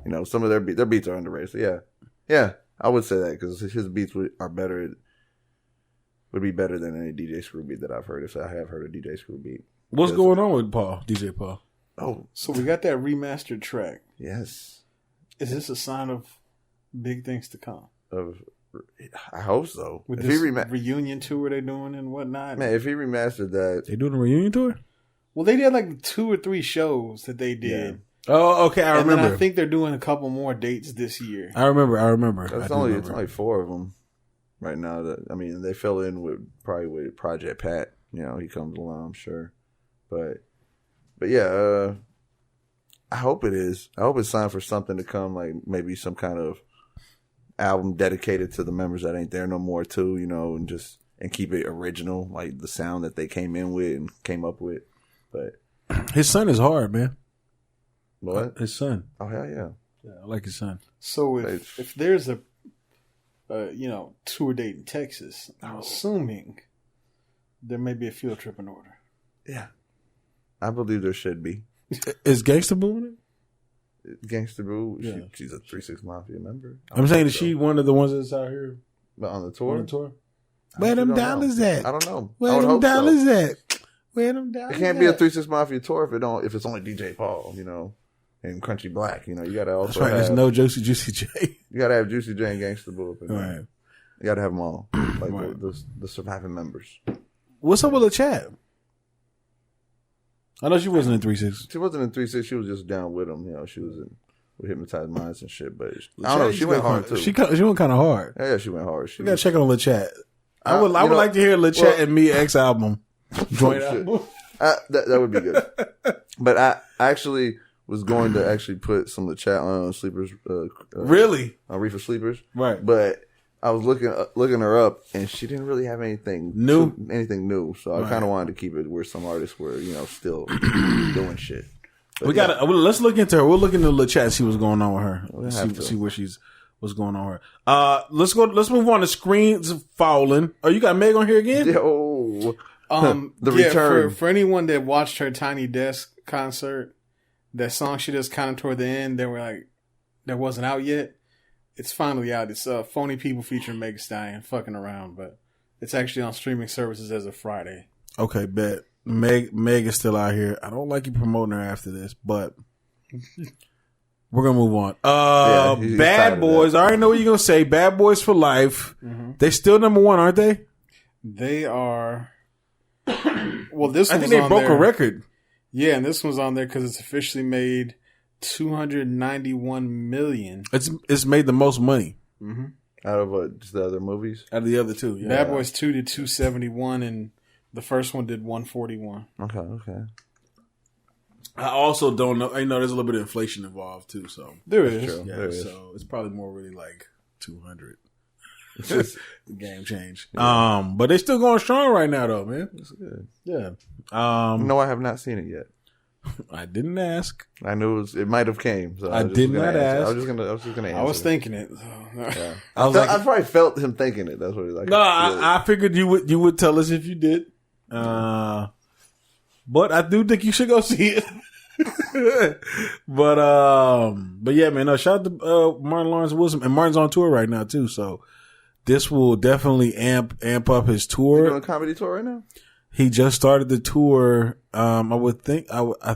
You know, some of their beats are underrated. So yeah, I would say that because his beats would be better than any DJ Screw beat that I've heard. If I have heard a DJ Screw beat. What's going on with DJ Paul? Oh, so we got that remastered track. Yes. Is this a sign of big things to come? I hope so. With if this reunion tour they're doing and whatnot. Man, if he remastered that, they doing a reunion tour? Well, they did like 2 or 3 shows that they did. Yeah. Oh, okay. I remember. And I think they're doing a couple more dates this year. I remember. It's only 4 of them right now. They fell in with Project Pat. You know, he comes along, I'm sure. But yeah, I hope it is. I hope it's signed for something to come, like maybe some kind of album dedicated to the members that ain't there no more too, you know, and keep it original, like the sound that they came in with and came up with. But his son is hard, man. What? His son. Oh hell yeah. Yeah, I like his son. So if there's a tour date in Texas, I'm assuming there may be a field trip in order. Yeah. I believe there should be. Is Gangsta Boo in it? Gangsta Boo, yeah. She's a 3 6 Mafia member. I'm saying, is she one of the ones that's out here? But on the tour? Where them dollars at? I don't know. Where them dollars at? Where them dollars It can't be a 3 6 Mafia tour if it's only DJ Paul, you know, and Crunchy Black. You know, you gotta also That's right, there's no Juicy J. You gotta have Juicy J and Gangsta Boo up in there. Right. You gotta have them all. Like right. the surviving members. What's up with the chat? I know she wasn't in 3-6. She wasn't in 3-6. She was just down with him. She was in with Hypnotized Minds and shit. But I don't know. She went hard too. She went kind of hard. Yeah, she went hard. We gotta check on Lil Chat. I would like to hear Lil Chat and Me X album. Joint album. That would be good. But I actually was going to actually put some Lil Chat on Sleepers. Really? On Riffa Sleepers. Right. But I was looking her up, and she didn't really have anything new. So I kind of wanted to keep it where some artists were, still doing shit. But let's look into her. We'll look into Lil Chat and see what's going on with her. See where what's going on with her. Let's move on to Screens Falling. Oh, you got Meg on here again? Yo. The return. For anyone that watched her Tiny Desk concert, that song she does kind of toward the end, that wasn't out yet. It's finally out. It's Phony People featuring Meg Thee Stallion, fucking around, but it's actually on streaming services as of Friday. Okay, bet. Meg is still out here. I don't like you promoting her after this, but we're gonna move on. Bad Boys. I already know what you're gonna say. Bad Boys for Life. Mm-hmm. They still number one, aren't they? They are. Well, this I think they broke a record. Yeah, and this one's on there because it's officially made $291 million. It's made the most money. Mm-hmm. Out of just the other movies? Out of the other two, yeah. Bad Boys 2 did 271 and the first one did 141. Okay. I also don't know. There's a little bit of inflation involved too, so there is. Yeah, there is. So it's probably more really like 200. It's just game change. Yeah. But they're still going strong right now, though, man. It's good. Yeah. No, I have not seen it yet. I didn't ask. I knew it might have came. So I did not ask. I was just gonna answer. I was thinking it. Yeah. I probably felt him thinking it. That's what he's like. No, I figured you would tell us if you did. But I do think you should go see it. but yeah, man. Shout out to Martin Lawrence Wilson, and Martin's on tour right now too. So this will definitely amp up his tour. He's doing a comedy tour right now. He just started the tour. I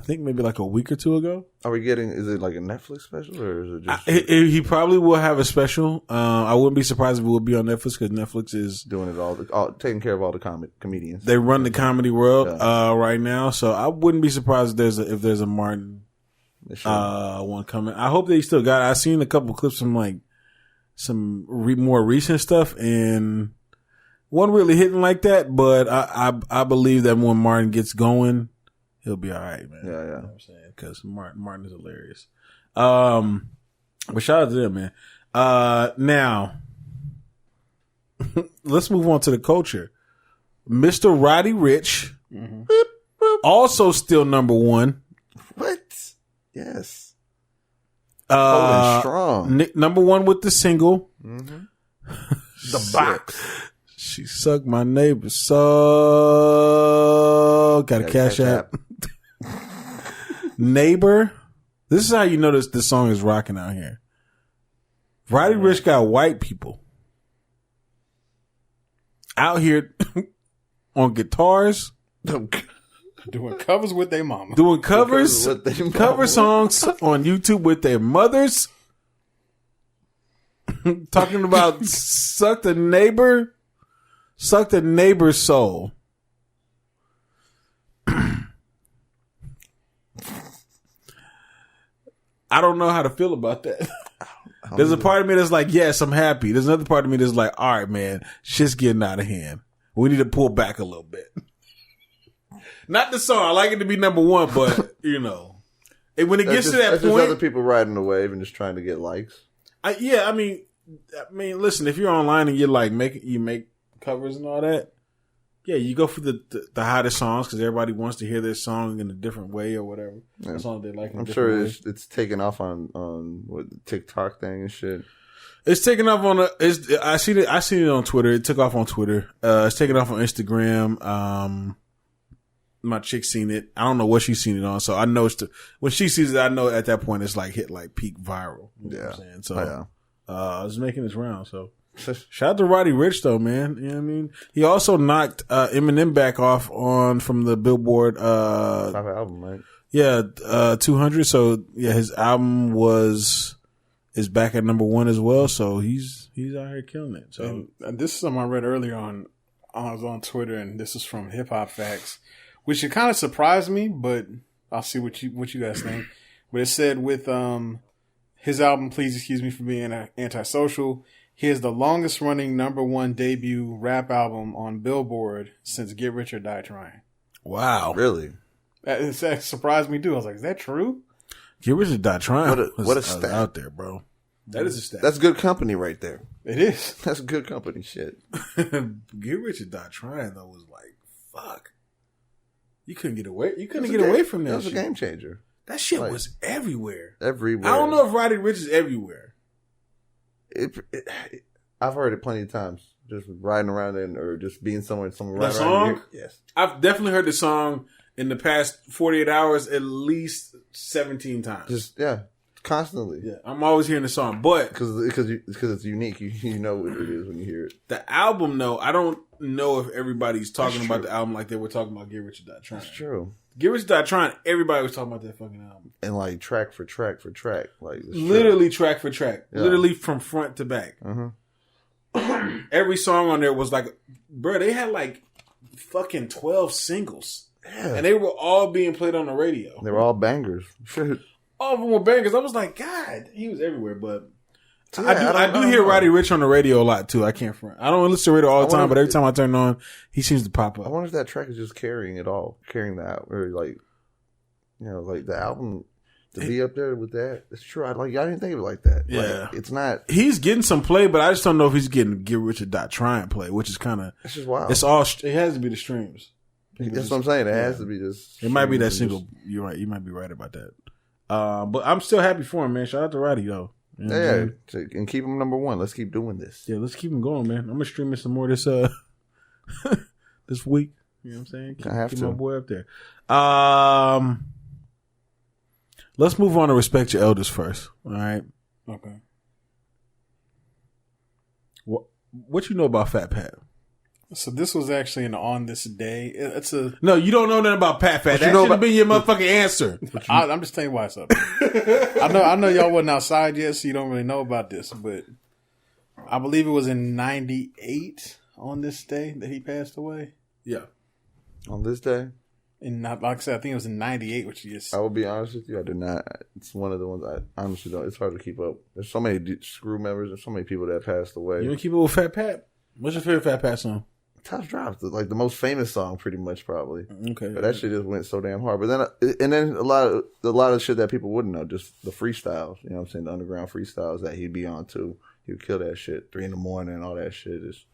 think maybe like a week or two ago. Are we getting? Is it like a Netflix special or is it just? He probably will have a special. I wouldn't be surprised if it will be on Netflix because Netflix is doing it all taking care of all the comedians. They run the comedy world right now, so I wouldn't be surprised if there's a Martin one coming. I hope that he still got it. I've seen a couple clips from like some more recent stuff and. Wasn't really hitting like that, but I believe that when Martin gets going, he'll be all right, man. Yeah. You know what I'm saying? Because Martin is hilarious. But shout out to them, man. Now, let's move on to the culture. Mr. Roddy Ricch, also still number one. What? Yes. Holding strong. Number one with the single. Mm-hmm. The box. She sucked my neighbor's soul. Got a cash app. Neighbor. This is how you know this song is rocking out here. Roddy Ricch got white people out here on guitars. Doing covers with their mama. Doing covers. Cover songs on YouTube with their mothers. Talking about suck the neighbor's soul. I don't know how to feel about that. There's a part of me that's like, yes, I'm happy. There's another part of me that's like, all right, man, shit's getting out of hand. We need to pull back a little bit. Not the song. I like it to be number one, but, when it gets to that point. Just other people riding the wave and just trying to get likes. I mean, listen, if you're online and you're like, you make covers and all that, yeah, you go for the hottest songs because everybody wants to hear their song in a different way or whatever. Yeah. The song they like. I'm sure it's taken off on what the TikTok thing and shit. It's taken off on I seen it on Twitter. It took off on Twitter. It's taken off on Instagram. My chick seen it. I don't know what she's seen it on, so I know when she sees it, I know at that point it's like hit like peak viral. You know what I'm saying? So it's making its round. So shout out to Roddy Ricch though, man. You know what I mean? He also knocked Eminem back off from the Billboard top album, right? Yeah, 200. So yeah, his album is back at number one as well. So he's out here killing it. So and this is something I read earlier on. I was on Twitter, and this is from Hip Hop Facts. which it kind of surprised me, but I'll see what you guys think. But it said with his album, Please Excuse Me for Being Antisocial, he has the longest running #1 debut rap album on Billboard since Get Rich or Die Trying. Wow. Really? That surprised me too. I was like, is that true? Get Rich or Die Trying. What a stat out there, bro. That is a stat. That's good company right there. It is. That's good company shit. Get Rich or Die Trying though was like, fuck. You couldn't get away. You couldn't get away from that. That was shit. a game changer. That shit was everywhere. Everywhere. I don't know if Roddy Ricch is everywhere. I've heard it plenty of times. Just riding around or just being somewhere right around song? here. Yes. I've definitely heard the song in the past 48 hours at least 17 times. Just, constantly. Yeah, I'm always hearing the song, but because it's unique. You know what it is when you hear it. The album, though, I don't know if everybody's talking about the album like they were talking about Get Rich or Die Trying. That's true. Get Rich or Die Trying, everybody was talking about that fucking album. And like track for track for track. Like literally track for track. Yeah. Literally from front to back. Mm-hmm. Every song on there was like, bro, they had like fucking 12 singles. Yeah. And they were all being played on the radio. They were all bangers. All of them were bangers. I was like, God, he was everywhere. But I do hear Roddy Ricch on the radio a lot too. I can't front. I don't listen to radio all the time, but every time I turn it on, he seems to pop up. I wonder if that track is just carrying it all, carrying the album, or like, like the album to be up there with that. It's true. I didn't think of it like that. Yeah, like, it's not. He's getting some play, but I just don't know if he's getting Get Rich or Die Trying play, which is kind of. It's just wild. It's all. It has to be the streams. That's what I'm saying. It has to be just. It might be that single. You're right. You might be right about that. But I'm still happy for him, man. Shout out to Roddy, though. You know and keep him #1. Let's keep doing this. Yeah, let's keep him going, man. I'm gonna stream some more this this week. You know what I'm saying? Keep my boy up there. Let's move on to respect your elders first. All right. Okay. What you know about Fat Pat? So this was actually an On This Day. It's a no. You don't know nothing about Pat. That should have been your motherfucking answer. I'm just telling you why it's up. I know y'all wasn't outside yet, so you don't really know about this. But I believe it was in '98 on this day that he passed away. Yeah, on this day. And like I said, I think it was in '98, which is. I will be honest with you. I did not. It's one of the ones I honestly don't. It's hard to keep up. There's so many screw members. There's so many people that passed away. You don't keep up with Fat Pat? What's your favorite Fat Pat song? Top Drops, like the most famous song, pretty much, probably. Okay, but that shit just went so damn hard. But then a lot of shit that people wouldn't know, just the freestyles. You know what I'm saying? The underground freestyles that he'd be on too. He would kill that shit 3 a.m, all that shit. Is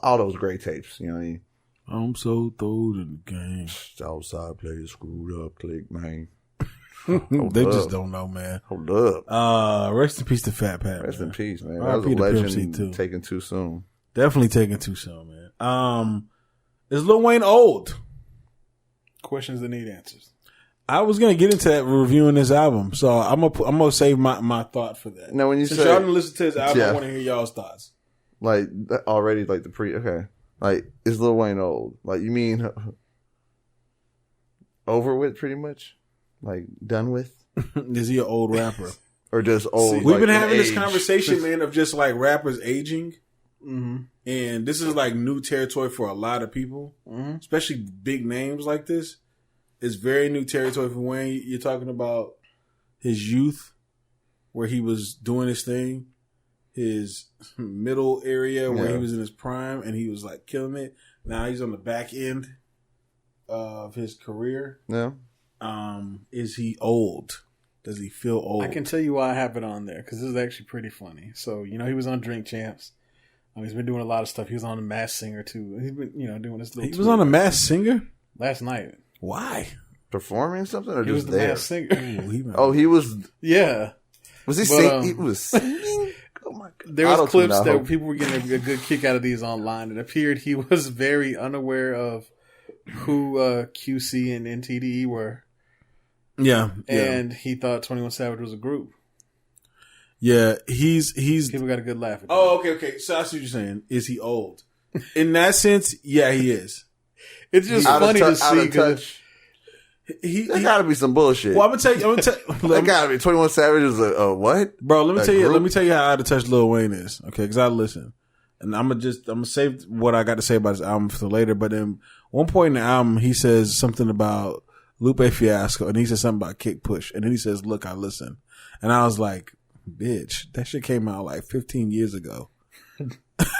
all those great tapes. You know what I mean? I'm so throwed in the game. Outside players screwed up, click man. They just don't know, man. Hold up. Rest in peace to Fat Pat. Rest in peace, man. That was a legend taken too soon. Definitely taken too soon, man. Is Lil Wayne old? Questions that need answers. I was gonna get into that reviewing this album, so I'm gonna save my thought for that. Now, when you since y'all didn't listen to his album, I want to hear y'all's thoughts. Like already, like okay. Like, is Lil Wayne old? Like, you mean over with, pretty much? Like, done with? Is he an old rapper? Or just old? See, we've been having this conversation, man, of just like rappers aging. Mm-hmm. And this is like new territory for a lot of people, especially big names like this. It's very new territory for Wayne. You're talking about his youth, where he was doing his thing, his middle area where he was in his prime and he was like killing it. Now he's on the back end of his career. Yeah. Is he old? Does he feel old? I can tell you why I have it on there, because this is actually pretty funny. So, he was on Drink Champs. He's been doing a lot of stuff. He was on The Masked Singer too. He's been, doing this little. He was on The Masked Singer last night. Why? Performing something or he just was the there? Masked Singer. He was. Yeah. Was he singing? He was singing. Oh my God. There was clips that people were getting a good kick out of these online. It appeared he was very unaware of who QC and NTDE were. Yeah. And he thought 21 Savage was a group. Yeah, he's people got a good laugh at that. Oh, okay. So that's what you're saying. Is he old? In that sense, yeah, he is. It's just funny to see because there gotta be some bullshit. Well, I'm gonna tell you. That gotta be 21 Savage is a what? Bro, let me tell you how out of touch Lil Wayne is. Okay, because I listen, and I'm gonna save what I got to say about this album for later. But then One point in the album, he says something about Lupe Fiasco, and he says something about Kick Push, and then he says, "Look, I listen," and I was like, "Bitch, that shit came out like 15 years ago."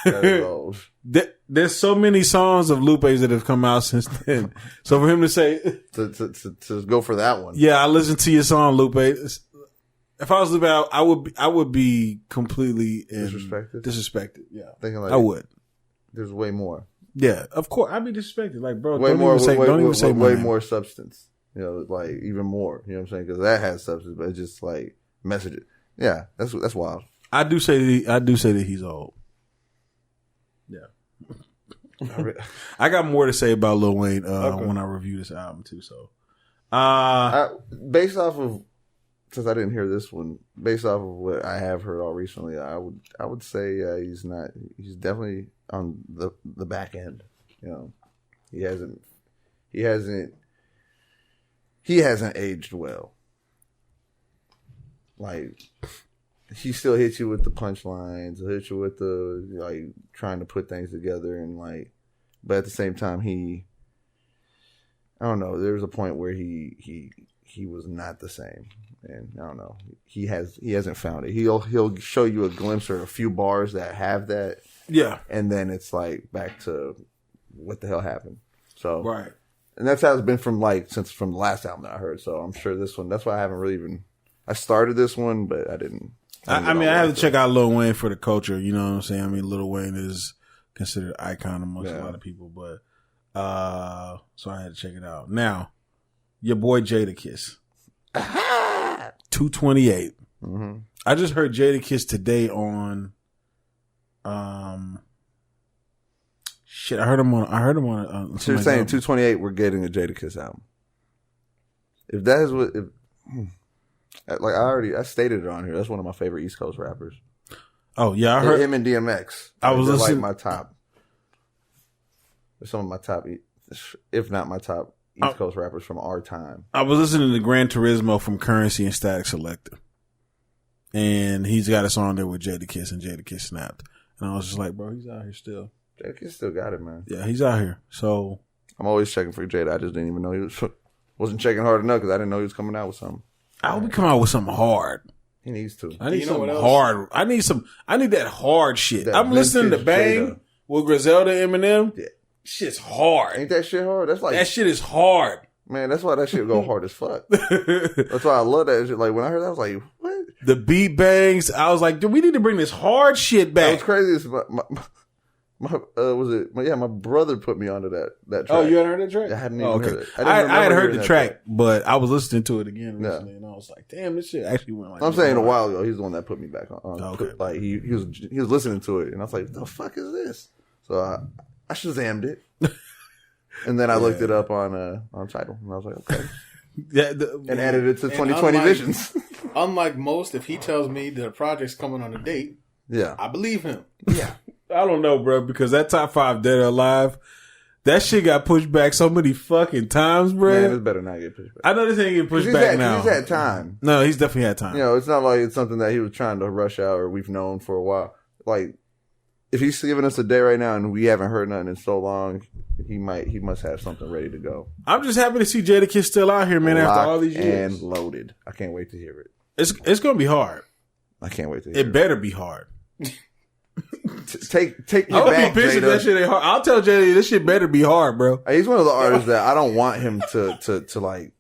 That is old. There's so many songs of Lupe's that have come out since then. So for him to say, to go for that one, "Yeah, I listened to your song, Lupe." If I was Lupe, I would be completely disrespected. Yeah, thinking like I would. There's way more. Yeah, of course. I'd be disrespected. Like, bro, Way don't more. even say way my more substance. You know, like even more. You know what I'm saying? Because that has substance, but it's just like message it. Yeah, that's wild. I do say that he's old. Yeah. I got more to say about Lil Wayne when I review this album too. So, based off of, since I didn't hear this one, based off of what I have heard all recently, I would say he's definitely on the back end. You know, he hasn't aged well. Like, he still hits you with the punchlines, he'll hit you with the like trying to put things together, and like, but at the same time, I don't know. There was a point where he was not the same, and I don't know. He hasn't found it. He'll show you a glimpse or a few bars that have that, yeah, and then it's like back to what the hell happened. So right, and that's how it's been from the last album that I heard. So I'm sure this one. That's why I haven't really even. I started this one, but I didn't. I mean, I have to check out Lil Wayne for the culture. You know what I'm saying? I mean, Lil Wayne is considered an icon amongst a lot of people, but so I had to check it out. Now, your boy Jadakiss, 228. Mm-hmm. I just heard Jadakiss today on. Shit, I heard him on. So you're saying 228? We're getting a Jadakiss album. If that is what. Like I stated it on here. That's one of my favorite East Coast rappers. Oh yeah, I heard him and DMX. I was listening. Like my top. Some of my top, if not my top, East Coast rappers from our time. I was listening to Gran Turismo from Currency and Static Selector, and he's got a song there with Jadakiss, and Jadakiss snapped, and I was just like, bro, he's out here still. Jadakiss still got it, man. Yeah, he's out here. So I'm always checking for Jada. I just didn't even know wasn't checking hard enough because I didn't know he was coming out with something. I hope he come out with something hard. He needs to. I need something hard. I need that hard shit. I'm listening to Bang Jada. with Griselda Eminem. Yeah. Shit's hard. Ain't that shit hard? That's like that shit is hard. Man, that's why that shit go hard as fuck. That's why I love that shit. Like when I heard that, I was like, what? The beat bangs. I was like, dude, we need to bring this hard shit back. What's crazy is my brother put me onto that track. Oh, you hadn't heard that track? I hadn't even heard it. I had heard the track, but I was listening to it again recently, and I was like, damn, this shit actually went like. I'm saying a while ago, he's the one that put me back on. Okay. Like he was listening to it, and I was like, what the fuck is this? So I Shazammed it, and then I looked it up on Tidal, and I was like, okay. And added it to 2020 Visions. Unlike most, if he tells me that a project's coming on a date, I believe him. Yeah. I don't know, bro, because that top 5 Dead or Alive, that shit got pushed back so many fucking times, bro. Man, it better not get pushed back. I know this ain't getting pushed back now. He's had time. No, he's definitely had time. You know, it's not like it's something that he was trying to rush out or we've known for a while. Like, if he's giving us a day right now and we haven't heard nothing in so long, he must have something ready to go. I'm just happy to see Jadakiss still out here, man, after all these years. And loaded. I can't wait to hear it. It's going to be hard. I can't wait to hear it. It better be hard. Take me I'll back, be pissed if that shit ain't hard. I'll tell Jada this shit better be hard, bro. He's one of the artists that I don't want him to like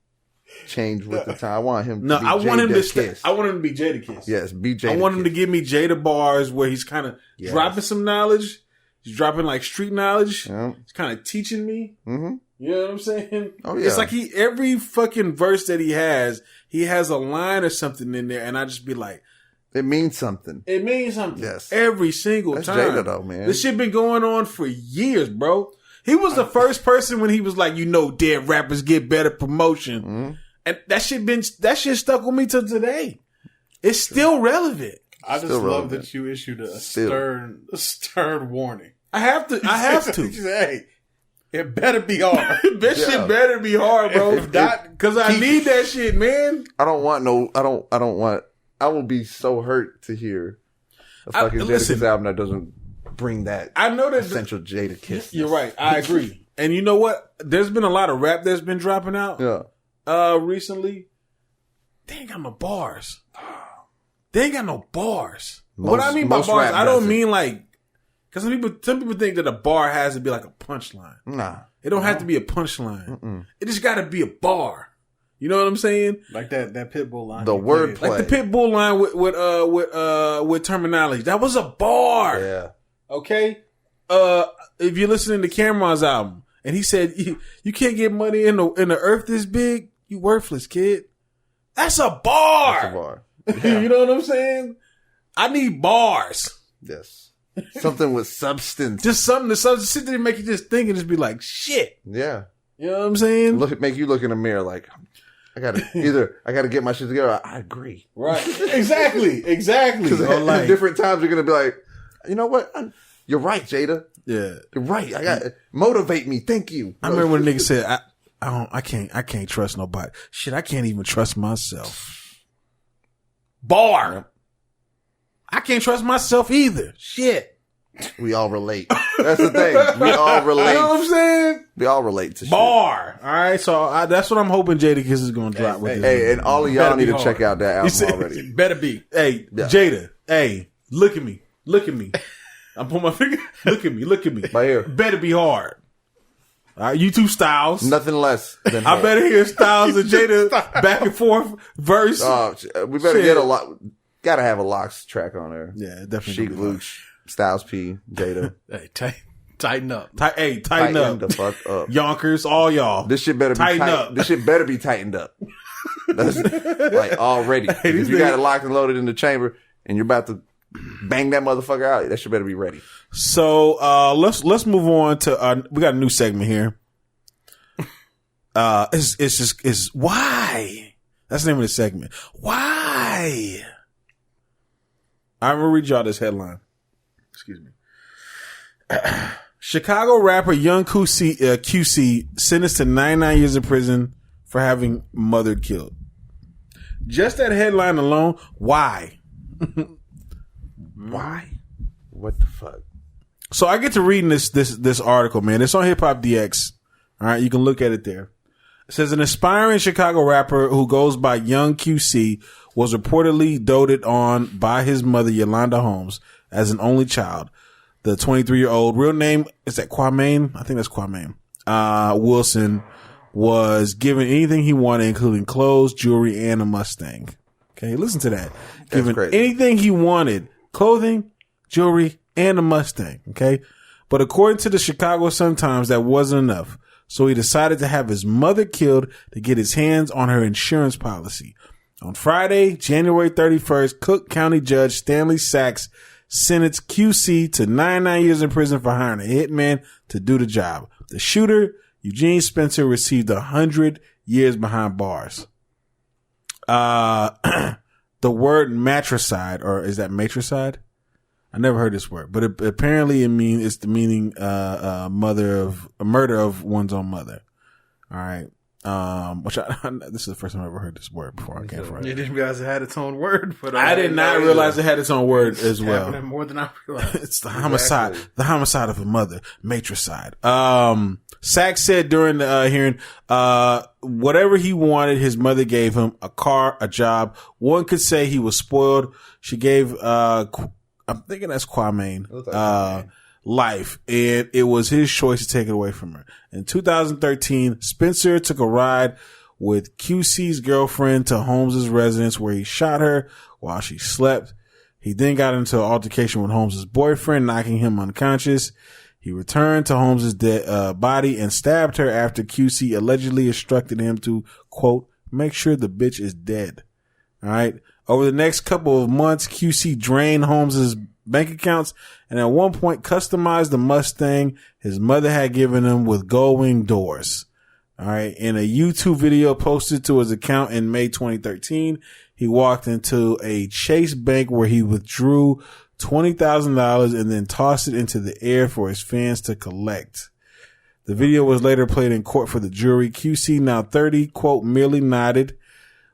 change with the time. I want him. No, to be I want him to stay. I want him to be Jadakiss. Yes, be Jadakiss. I want him to give me Jada bars where he's kind of dropping some knowledge. He's dropping like street knowledge. Yeah. He's kind of teaching me. Mm-hmm. You know what I'm saying? Oh yeah. It's like every fucking verse that he has a line or something in there, and I just be like. It means something. It means something. Yes. Every single That's time. Jada though, man. This shit been going on for years, bro. He was the first person when he was like, dead rappers get better promotion. Mm-hmm. And that shit stuck with me till today. It's still relevant. I just love that you issued a stern warning. I have to. Hey, it better be hard. This shit better be hard, bro. If not, because I need that shit, man. I will be so hurt to hear a fucking Jadakiss album that doesn't bring that. I know that essential Jadakiss. You're right. I agree. And you know what? There's been a lot of rap that's been dropping out. Yeah. Recently. They ain't got no bars. What I mean by bars, I don't mean like, because some people think that a bar has to be like a punchline. Nah. It don't have to be a punchline. It just got to be a bar. You know what I'm saying? Like that Pitbull line. The wordplay. Like the Pitbull line with Terminology. That was a bar. Yeah. Okay? If you're listening to Cameron's album, and he said, you can't get money in the earth this big, you worthless, kid. That's a bar. That's a bar. Yeah. You know what I'm saying? I need bars. Yes. Something with substance. Just something to sit there and make you just think and just be like, shit. Yeah. You know what I'm saying? Make you look in the mirror like, I gotta get my shit together. I agree. Right. Exactly. Because at different times you're gonna be like, you know what? You're right, Jada. Yeah. You're right. Motivate me. Thank you. I remember when a nigga said, I can't trust nobody. Shit, I can't even trust myself. Bar. Yep. I can't trust myself either. Shit. We all relate. That's the thing. We all relate. You know what I'm saying? We all relate to bar. Shit. All right. So that's what I'm hoping Jadakiss is going to drop with this. Hey, and all of y'all need to check out that album already. Better be. Hey, yeah. Jada. Hey, look at me. I'm putting my finger. Look at me. Right here. Better be hard. All right, you two Styles. Nothing less than hard. I better hear Styles and Jada back and forth verse. We better get a lot. Gotta have a Locks track on there. Yeah, definitely. Sheik Luch, Styles P, Jada. Hey, tighten up. Tighten up. The fuck up. Yonkers, all y'all. This shit better be tighten up. This shit better be tightened up. That's like already. Hey, if you got it locked and loaded in the chamber and you're about to bang that motherfucker out, that shit better be ready. So let's move on to we got a new segment here. It's why. That's the name of the segment. Why? I'm gonna read y'all this headline. Excuse me. Chicago rapper Young QC sentenced to 99 years in prison for having mother killed. Just that headline alone. Why? Why? What the fuck? So I get to reading this article, man. It's on Hip Hop DX. All right, you can look at it there. It says an aspiring Chicago rapper who goes by Young QC was reportedly doted on by his mother, Yolanda Holmes, as an only child. The 23-year-old, real name, is that Kwame? I think that's Kwame. Wilson was given anything he wanted, including clothes, jewelry, and a Mustang. Okay, listen to that. Given anything he wanted, clothing, jewelry, and a Mustang. Okay. But according to the Chicago Sun-Times, that wasn't enough. So he decided to have his mother killed to get his hands on her insurance policy. On Friday, January 31st, Cook County Judge Stanley Sachs sentenced QC to 99 years in prison for hiring a hitman to do the job. The shooter, Eugene Spencer, received 100 years behind bars. The word matricide, or is that matricide? I never heard this word, but apparently it's the meaning murder of one's own mother. All right. Which this is the first time I ever heard this word before. I can't remember. You didn't realize it had its own word, but I did not realize it had its own word as well. More than I realized. It's the homicide, the homicide of a mother, matricide. Sachs said during the hearing, whatever he wanted, his mother gave him: a car, a job. One could say he was spoiled. She gave, I'm thinking that's Kwame, life, and it was his choice to take it away from her. In 2013, Spencer took a ride with QC's girlfriend to Holmes's residence where he shot her while she slept. He then got into an altercation with Holmes's boyfriend, knocking him unconscious. He returned to Holmes's dead body and stabbed her after QC allegedly instructed him to, quote, make sure the bitch is dead. All right. Over the next couple of months, QC drained Holmes's bank accounts and at one point customized the Mustang his mother had given him with gold wing doors. All right. In a YouTube video posted to his account in May 2013, he walked into a Chase bank where he withdrew $20,000 and then tossed it into the air for his fans to collect. The video was later played in court for the jury. QC, now 30, quote, merely nodded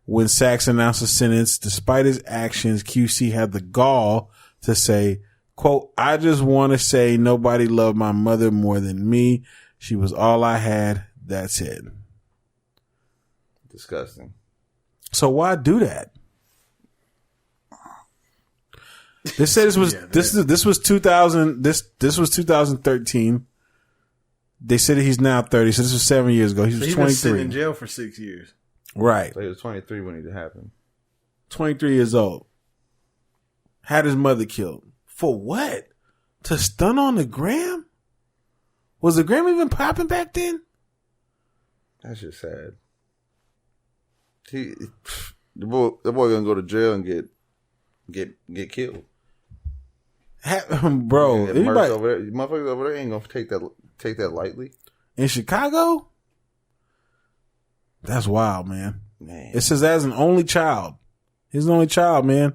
when Sachs announced the sentence. Despite his actions, QC had the gall to say, quote, I just want to say nobody loved my mother more than me. She was all I had. That's it. Disgusting. So why do that? They said this was 2000. This was 2013. They said he's now 30. So this was 7 years ago. He was 23. Been sitting in jail for 6 years. Right. So he was 23 when it happened. 23 years old. Had his mother killed. For what? To stun on the gram? Was the gram even popping back then? That's just sad. The boy gonna go to jail and get killed. Bro, motherfuckers over there ain't gonna take that lightly. In Chicago? That's wild, man. It says as an only child. He's an only child, man.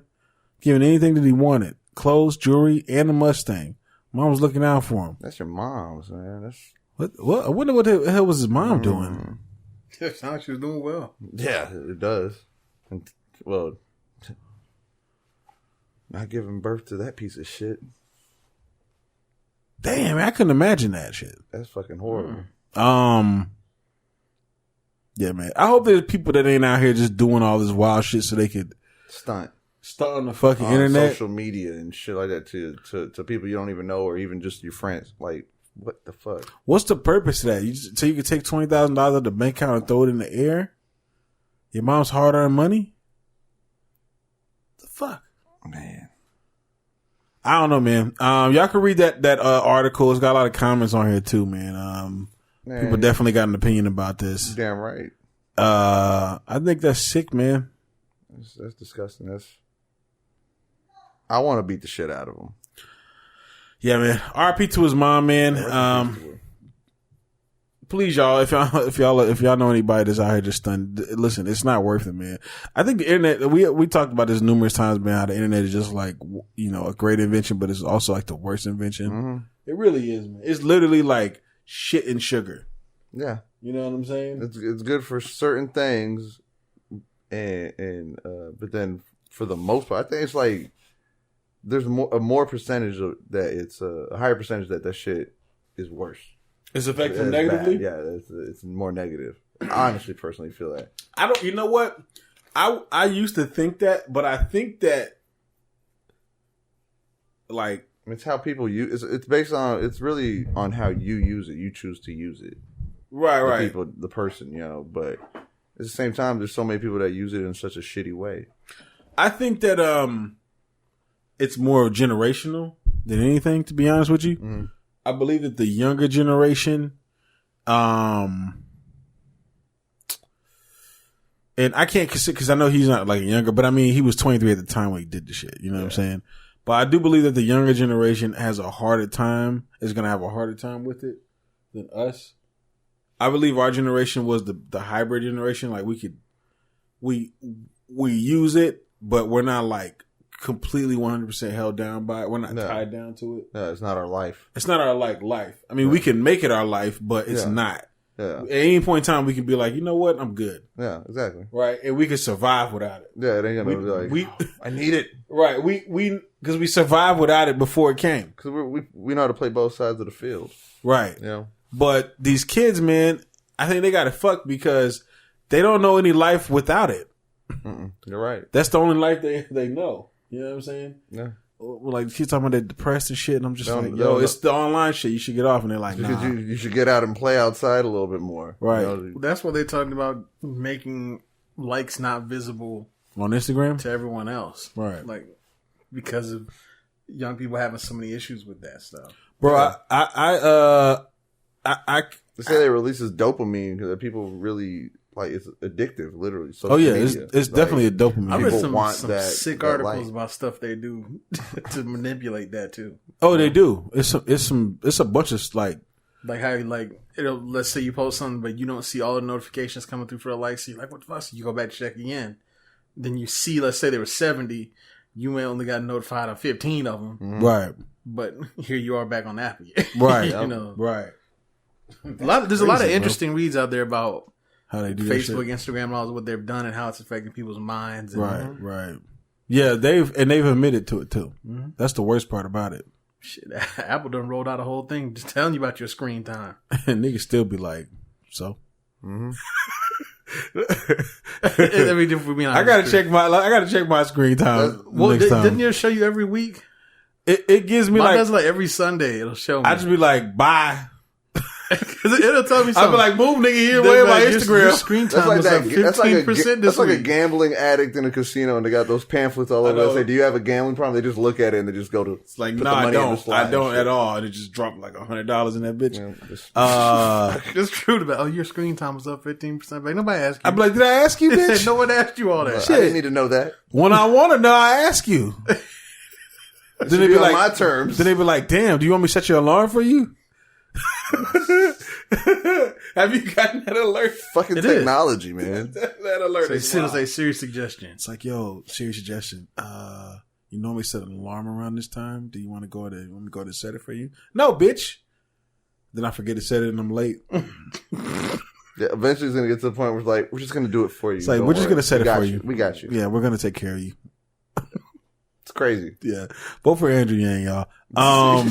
Giving anything that he wanted. Clothes, jewelry, and a Mustang. Mom was looking out for him. That's your mom's, man. That's what I wonder what the hell was his mom doing? It sounds like she was doing well. Yeah, it does. Well, not giving birth to that piece of shit. Damn, I couldn't imagine that shit. That's fucking horrible. Yeah, man. I hope there's people that ain't out here just doing all this wild shit so they could stunt on the fucking internet, social media and shit like that to people you don't even know or even just your friends. Like, what the fuck? What's the purpose of that? So you can take $20,000 out of the bank account and throw it in the air? Your mom's hard-earned money? The fuck, man. I don't know, man. Y'all can read that article. It's got a lot of comments on here too, man. People definitely got an opinion about this. Damn right. I think that's sick, man. That's disgusting. I want to beat the shit out of him. Yeah, man. RP to his mom, man. Please, y'all, if y'all know anybody that's out here just stunned, listen, it's not worth it, man. I think the internet, we talked about this numerous times, man, how the internet is just like, a great invention, but it's also like the worst invention. Mm-hmm. It really is, man. It's literally like shit and sugar. Yeah. You know what I'm saying? It's good for certain things, and but then for the most part, I think it's like there's a more percentage of that. It's a higher percentage that shit is worse. It's affecting negatively. Bad. Yeah, it's more negative. I honestly, personally feel that. I don't. You know what? I used to think that, but I think that like it's how people use. It's based on. It's really on how you use it. You choose to use it. Right. The person, but at the same time, there's so many people that use it in such a shitty way. I think that it's more generational than anything, to be honest with you. Mm. I believe that the younger generation, and I can't consider, because I know he's not like younger, but I mean, he was 23 at the time when he did the shit. You know what I'm saying? But I do believe that the younger generation is going to have a harder time with it than us. I believe our generation was the hybrid generation. Like we use it, but we're not like completely 100% held down by it. We're not tied down to it. No, it's not our life. It's not our life. I mean, we can make it our life, but it's not. Yeah. At any point in time, we can be like, you know what? I'm good. Yeah, exactly. Right. And we can survive without it. Yeah, it ain't gonna be like, I need it. Right. Because we survived without it before it came. Because we know how to play both sides of the field. Right. Yeah. But these kids, man, I think they got it fucked because they don't know any life without it. You're right. That's the only life they know. You know what I'm saying? Yeah. Like kids talking about they're depressed and shit, and I'm just like, yo, it's the online shit. You should get off. And they're like, nah. You should get out and play outside a little bit more. Right. That's what they're talking about, making likes not visible on Instagram to everyone else. Right. Like, because of young people having so many issues with that stuff. Bro, they say they releases dopamine because people really like it's addictive, literally. Oh yeah, it's definitely a dopamine. I read some sick articles about stuff they do to manipulate that too. Oh, they do. It's a bunch of like how let's say you post something, but you don't see all the notifications coming through for the likes. So you're like, what the fuck? So you go back to check again. Then you see, let's say there were 70, you may only got notified on 15 of them. Mm-hmm. Right. But here you are back on the app again. Right. Right. There's a lot of interesting reads out there about how they do Facebook, Instagram, and all what they've done and how it's affecting people's minds. And, right. Yeah, they've admitted to it too. Mm-hmm. That's the worst part about it. Shit, Apple done rolled out a whole thing just telling you about your screen time. And niggas still be like, so. Mm-hmm. I mean, if we're being honest, I gotta check my screen time. Well, next time. didn't it show you every week? It gives me Mine like, does like every Sunday. It'll show me. I just be like, bye. It'll tell me something. I'll be like, move nigga here, where my Instagram. Your screen time was like 15% this week. That's like a gambling addict in a casino, and they got those pamphlets all over. They say, "Do you have a gambling problem?" They just look at it and they just go to. It's like, no, I don't. I don't at all. And it just dropped like $100 in that bitch. Yeah, just true about. Oh, your screen time was up 15%. Like nobody asked you. I'm like, did I ask you, bitch? No one asked you all that. I didn't need to know that. When I want to know, I ask you. Then they be like, my terms. Then they be like, damn, do you want me to set your alarm for you? Have you gotten that alert? Fucking technology, man. that alert so is a serious suggestion. It's like, yo, serious suggestion. You normally set an alarm around this time. Do you want me to go to set it for you? No, bitch. Then I forget to set it and I'm late. Yeah, eventually it's gonna get to the point where it's like, we're just gonna do it for you. It's like, we're just gonna set it for you. We got you. Yeah, we're gonna take care of you. It's crazy. Yeah. Vote for Andrew Yang, y'all. I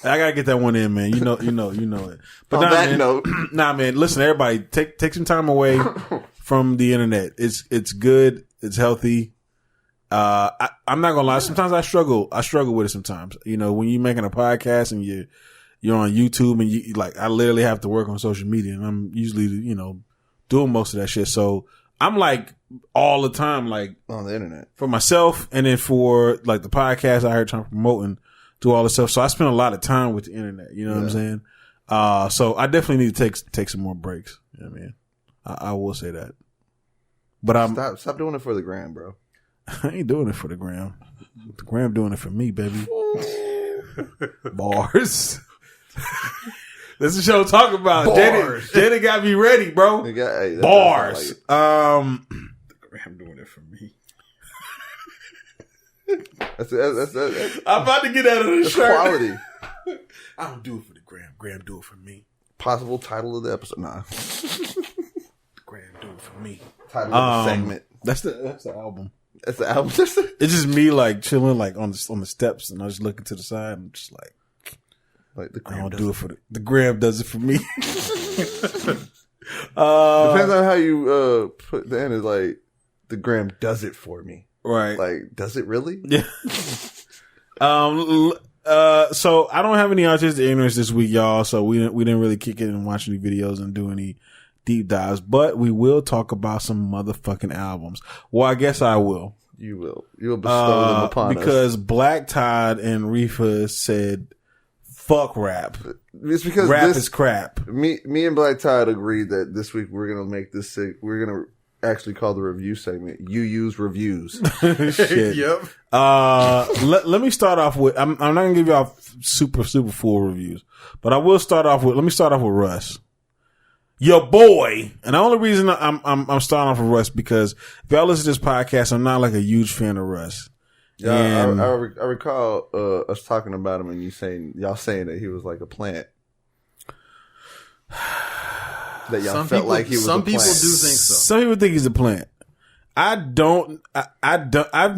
gotta get that one in, man. You know it. But on that note, nah, man. Listen, everybody, take some time away from the internet. It's good. It's healthy. I'm not gonna lie. Sometimes I struggle with it. Sometimes, when you're making a podcast and you're on YouTube and you like, I literally have to work on social media, and I'm usually doing most of that shit. So I'm like all the time, like on the internet for myself, and then for like the podcast I heard trying to promote and do all this stuff. So I spend a lot of time with the internet. You know what I'm saying? So I definitely need to take some more breaks. You know what I mean? I will say that. But stop doing it for the gram, bro. I ain't doing it for the gram. The gram doing it for me, baby. Bars. That's the show talk about. Jada got me ready, bro. Bars. The gram doing it for me. That's I'm about to get out of the shirt. Quality. I don't do it for the gram. Gram do it for me. Possible title of the episode. Nah. The gram do it for me. Title of the segment. That's the album. That's the album. It's just me like chilling like on the steps, and I just looking to the side and just like the gram I don't do it for the gram does it for me. Depends on how you put the end. Is like the gram does it for me. Right. Like, does it really? Yeah. So I don't have any artistic ignorance this week, y'all. So we didn't really kick it and watch any videos and do any deep dives, but we will talk about some motherfucking albums. Well, I guess I will. You will. You will bestow them upon us. Because Black Todd and Riffa said, fuck rap. It's because rap is crap. Me and Black Todd agreed that this week we're going to make this sick. We're going to actually call the review segment UU's Reviews. Shit. Yep. Let me start off with, I'm not going to give y'all super full reviews, but let me start off with Russ. Your boy. And the only reason I'm starting off with Russ because if y'all listen to this podcast, I'm not like a huge fan of Russ. Yeah, I recall us talking about him and y'all saying that he was like a plant. That y'all felt like he was a plant. Some people do think so. Some people think he's a plant. I've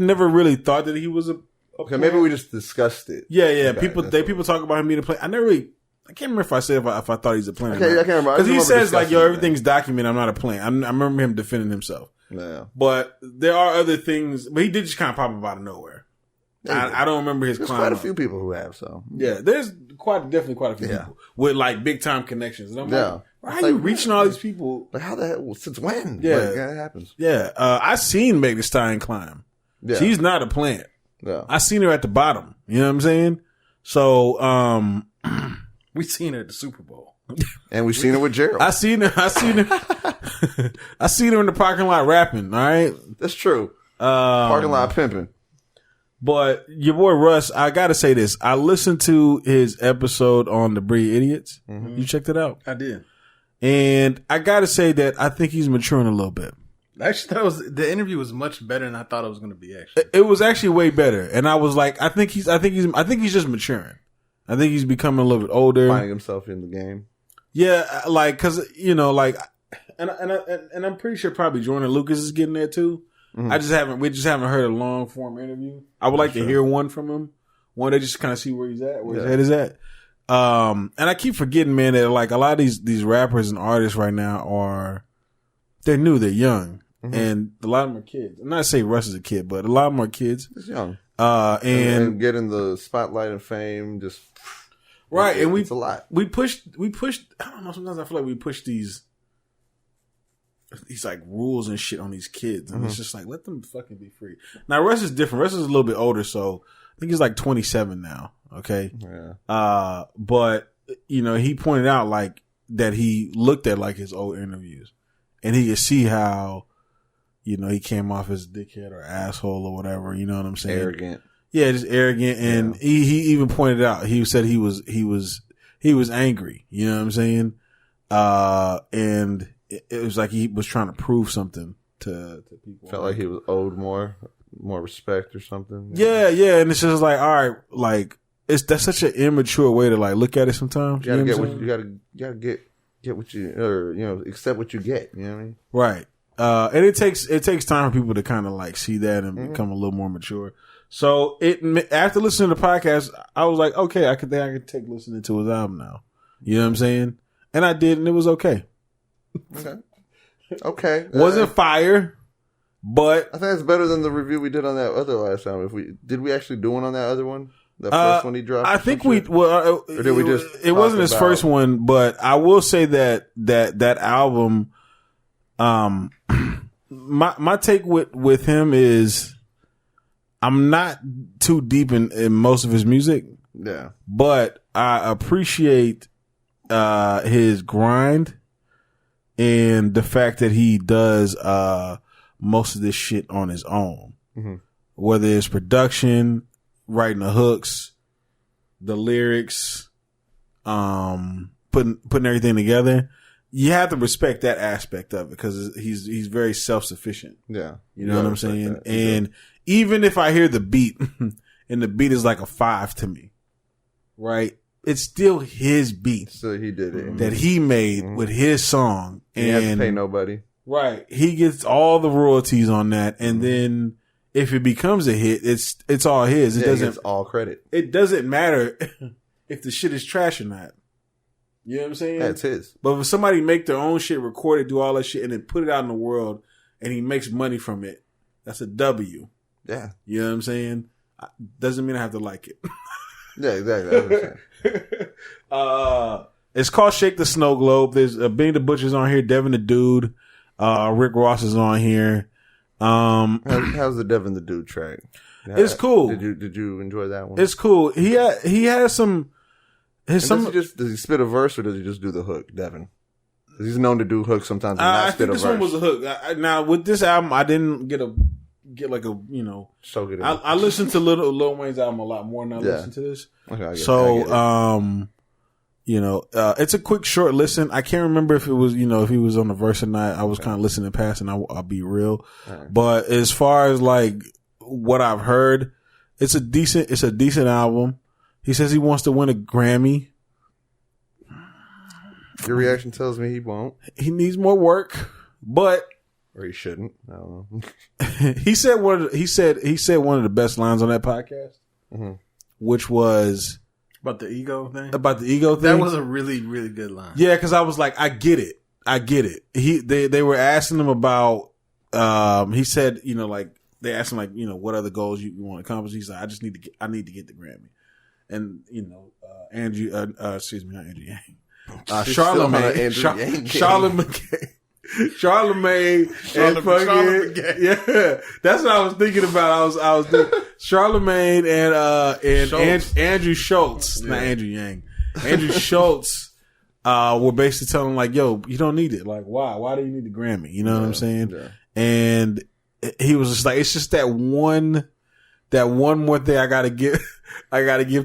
never really thought that he was a okay, maybe we just discussed it. Yeah. Okay, people talk about him being a plant. I can't remember if I said if I thought he's a plant. Okay, I can't remember. Because he says like, yo, everything's documented. I'm not a plant. I remember him defending himself. Yeah. But there are other things. But he did just kind of pop up out of nowhere. I don't remember his climb. There's quite a few people who have, so. Yeah, there's definitely quite a few people with like big time connections. And I'm like, how are you reaching all these people? Like how the hell? Since when? Yeah, like, that happens. Yeah, I seen Megan Thee Stallion climb. Yeah. She's not a plant. Yeah, I seen her at the bottom. You know what I'm saying? So, we seen her at the Super Bowl, and we seen her with Gerald. I seen her. I seen her in the parking lot rapping. All right, that's true. Parking lot pimping. But your boy Russ, I gotta say this. I listened to his episode on the Breed Idiots. Mm-hmm. You checked it out? I did. And I gotta say that I think he's maturing a little bit. Actually, the interview was much better than I thought it was going to be. Actually, it was actually way better. And I was like, I think he's just maturing. I think he's becoming a little bit older, finding himself in the game. Yeah, like because and I'm pretty sure probably Jordan Lucas is getting there too. Mm-hmm. We just haven't heard a long form interview. I would like to hear one from him One day just kind of see where he's at, where his head is at. And I keep forgetting, man, that like a lot of these rappers and artists right now they're new, they're young, and a lot of them are kids. I'm not saying Russ is a kid, but a lot of them are kids. He's young. And getting the spotlight and fame, just right. And it's a lot. We pushed. I don't know. Sometimes I feel like we push these like rules and shit on these kids, and it's just like let them fucking be free. Now Russ is different. Russ is a little bit older, so I think he's like 27 now. Okay. Yeah. But you know, he pointed out like that he looked at like his old interviews, and he could see how, you know, he came off as a dickhead or asshole or whatever. You know what I'm saying? Arrogant. Yeah, just arrogant. And he even pointed out, he said he was angry. You know what I'm saying? And it was like he was trying to prove something to people. Felt like he was owed more respect or something. Yeah. And it's just like, all right, like that's such an immature way to like look at it sometimes. You gotta get what you, or, you know, accept what you get. You know what I mean? Right. And it takes time for people to kind of like see that and become a little more mature. So after listening to the podcast, I was like, okay, I could take listening to his album now. You know what I'm saying? And I did, and it was okay. Okay. Wasn't fire, but I think that's better than the review we did on that other last time. Did we actually do one on that other one? The first one he dropped? I think or did we just it wasn't his first one, but I will say that album, my take with him is I'm not too deep in most of his music. Yeah. But I appreciate his grind and the fact that he does most of this shit on his own. Mm-hmm. Whether it's production, writing the hooks, the lyrics, putting everything together. You have to respect that aspect of it because he's very self-sufficient. Yeah. You know what I'm saying? And even if I hear the beat and the beat is like a 5 to me, right? It's still his beat. So he did it. That he made with his song. And he has to pay nobody. Right. He gets all the royalties on that. And then if it becomes a hit, it's all his. It doesn't, he gets all credit. It doesn't matter if the shit is trash or not. You know what I'm saying? That's his. But if somebody make their own shit, record it, do all that shit, and then put it out in the world, and he makes money from it, that's a W. Yeah. You know what I'm saying? Doesn't mean I have to like it. Yeah, exactly. That's what I'm saying. It's called Shake the Snow Globe. There's Benny the Butcher's on here, Devin the Dude, Rick Ross is on here. How's the Devin the Dude track? It's cool. Did you enjoy that one? It's cool. He has some. Does he spit a verse or does he just do the hook, Devin? Because he's known to do hooks sometimes and not spit a verse. I think this one was a hook. Now with this album, I didn't get like a, you know. So good. I listened to Lil Wayne's album a lot more than I listened to this. Okay, you know, it's a quick short listen. I can't remember if it was, you know, if he was on the verse or not. I was kind of listening past, and I'll be real. Right. But as far as like what I've heard, it's a decent album. He says he wants to win a Grammy. Your reaction tells me he won't. He needs more work, but or he shouldn't. I don't know. he said one of the best lines on that podcast, which was about the ego thing. That was a really, really good line. Yeah, because I was like, I get it. They were asking him about. He said, you know, like they asked him, like, you know, what other goals you want to accomplish. He's like, I need to get the Grammy, and you know, not Andrew Yang. Charlamagne, and fucking yeah, that's what I was thinking about. I was thinking Charlamagne and Andrew Schultz, not Andrew Yang. Andrew Schultz were basically telling him like, "Yo, you don't need it. Like, why? Why do you need the Grammy? You know what I'm saying?" Yeah. And he was just like, "It's just that one more thing I gotta give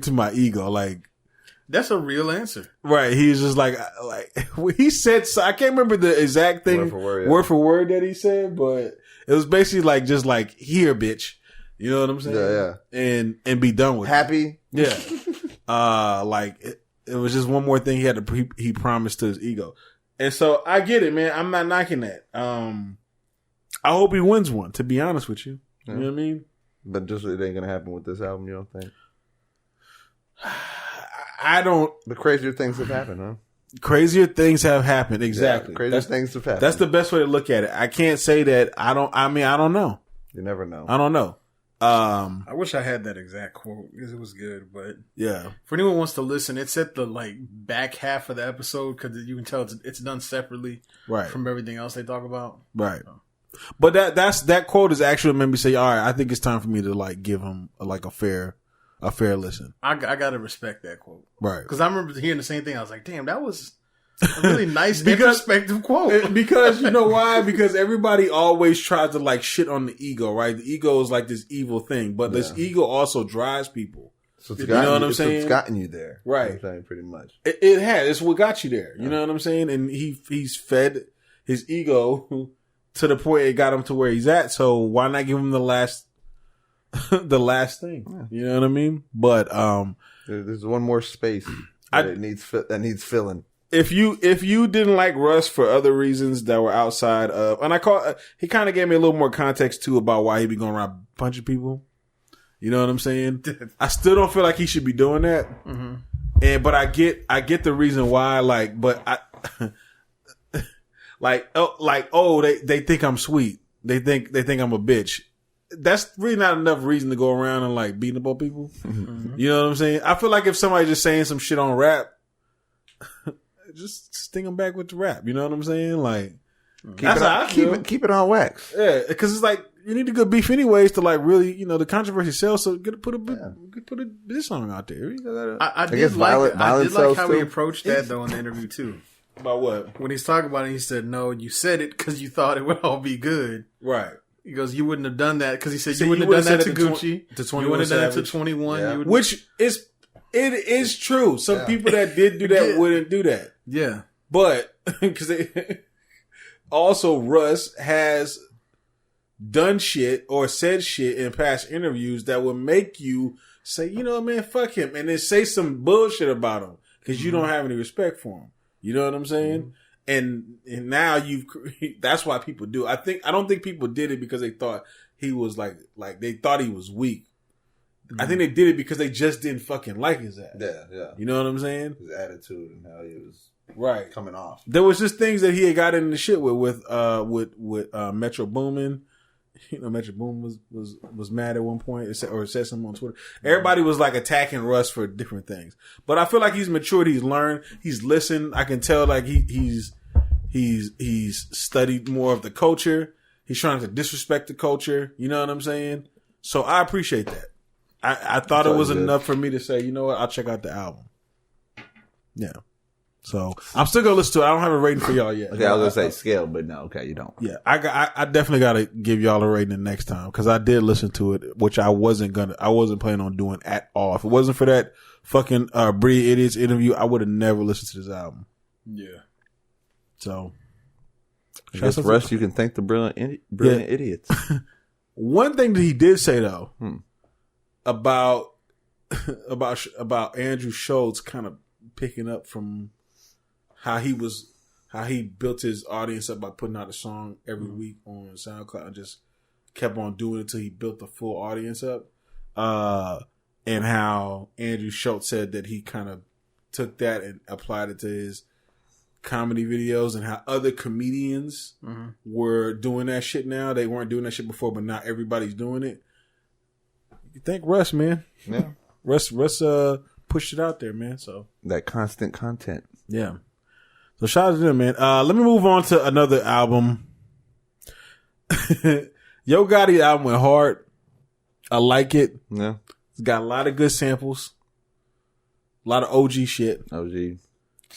to my ego." Like. That's a real answer. Right. He's just like he said, so I can't remember the exact thing word for word that he said, but it was basically like, just like, here, bitch. You know what I'm saying? Yeah. And be done with Happy? It. Yeah. Like it was just one more thing he promised to his ego. And so I get it, man. I'm not knocking that. I hope he wins one, to be honest with you. You know what I mean? But just it ain't gonna happen with this album, you don't think? I don't. The crazier things have happened, huh? Crazier things have happened. Exactly. Yeah, crazier things have happened. That's the best way to look at it. I can't say that I don't know. You never know. I don't know. I wish I had that exact quote because it was good. But yeah, for anyone who wants to listen, it's at the back half of the episode because you can tell it's done separately, right, from everything else they talk about, right. So. But that quote is actually made me say, all right, I think it's time for me to give him a fair listen. I gotta respect that quote, right? Because I remember hearing the same thing. I was like, damn, that was a really nice introspective quote. Because you know why? Because everybody always tries to shit on the ego, right? The ego is like this evil thing, but this ego also drives people. So you know what I'm saying? It's gotten you there, right? I'm saying, pretty much. It has. It's what got you there. You know what I'm saying? And he's fed his ego to the point it got him to where he's at. So why not give him the last thing? Yeah. You know what I mean? But there's one more space that needs filling. If you didn't like Russ for other reasons that were outside of, and he kind of gave me a little more context too about why he be going around punching people. You know what I'm saying? I still don't feel like he should be doing that. Mm-hmm. But I get the reason why. They think I'm sweet. They think I'm a bitch. That's really not enough reason to go around and beating up on people. Mm-hmm. You know what I'm saying? I feel like if somebody just saying some shit on rap, just sting them back with the rap. You know what I'm saying? Keep it on wax. Yeah, because it's you need a good beef anyways to really, the controversy sells. So put a this song out there. I did like how he approached that though in the interview too. About what? When he's talking about it, he said, "No, you said it because you thought it would all be good." Right. He goes, "You wouldn't have done that because he said you wouldn't have done that to Gucci. You wouldn't have done it to 21. Yeah. Which is it is true. Some people that did do that wouldn't do that. Yeah, but because also Russ has done shit or said shit in past interviews that would make you say, man, fuck him, and then say some bullshit about him because you don't have any respect for him. You know what I'm saying? Mm-hmm. And now that's why people do. I don't think people did it because they thought he was like they thought he was weak. Mm-hmm. I think they did it because they just didn't fucking like his ass. Yeah. You know what I'm saying? His attitude and how he was coming off. There was just things that he had got into shit with Metro Boomin. Metro Boomin was mad at one point or said something on Twitter. Everybody was attacking Russ for different things, but I feel like he's matured. He's learned. He's listened. I can tell he's studied more of the culture. He's trying to disrespect the culture. You know what I'm saying? So I appreciate that. I thought it was enough for me to say, you know what? I'll check out the album. Yeah. So I'm still gonna listen to it. I don't have a rating for y'all yet. Okay, I was gonna say scale, but no, okay, you don't. Yeah, I definitely gotta give y'all a rating the next time because I did listen to it, which I wasn't planning on doing at all. If it wasn't for that fucking Brilliant Idiots interview, I would have never listened to this album. Yeah. So, I guess Russ, you can thank the brilliant idiots. One thing that he did say though about Andrew Schultz kind of picking up from how he built his audience up by putting out a song every week on SoundCloud and just kept on doing it until he built the full audience up. And how Andrew Schultz said that he kind of took that and applied it to his comedy videos, and how other comedians were doing that shit now. They weren't doing that shit before, but now everybody's doing it. You thank Russ, man. Yeah. Russ pushed it out there, man. So that constant content. Yeah. So shout out to them, man. Let me move on to another album. Yo Gotti album went hard. I like it. Yeah. It's got a lot of good samples. A lot of OG shit. OG.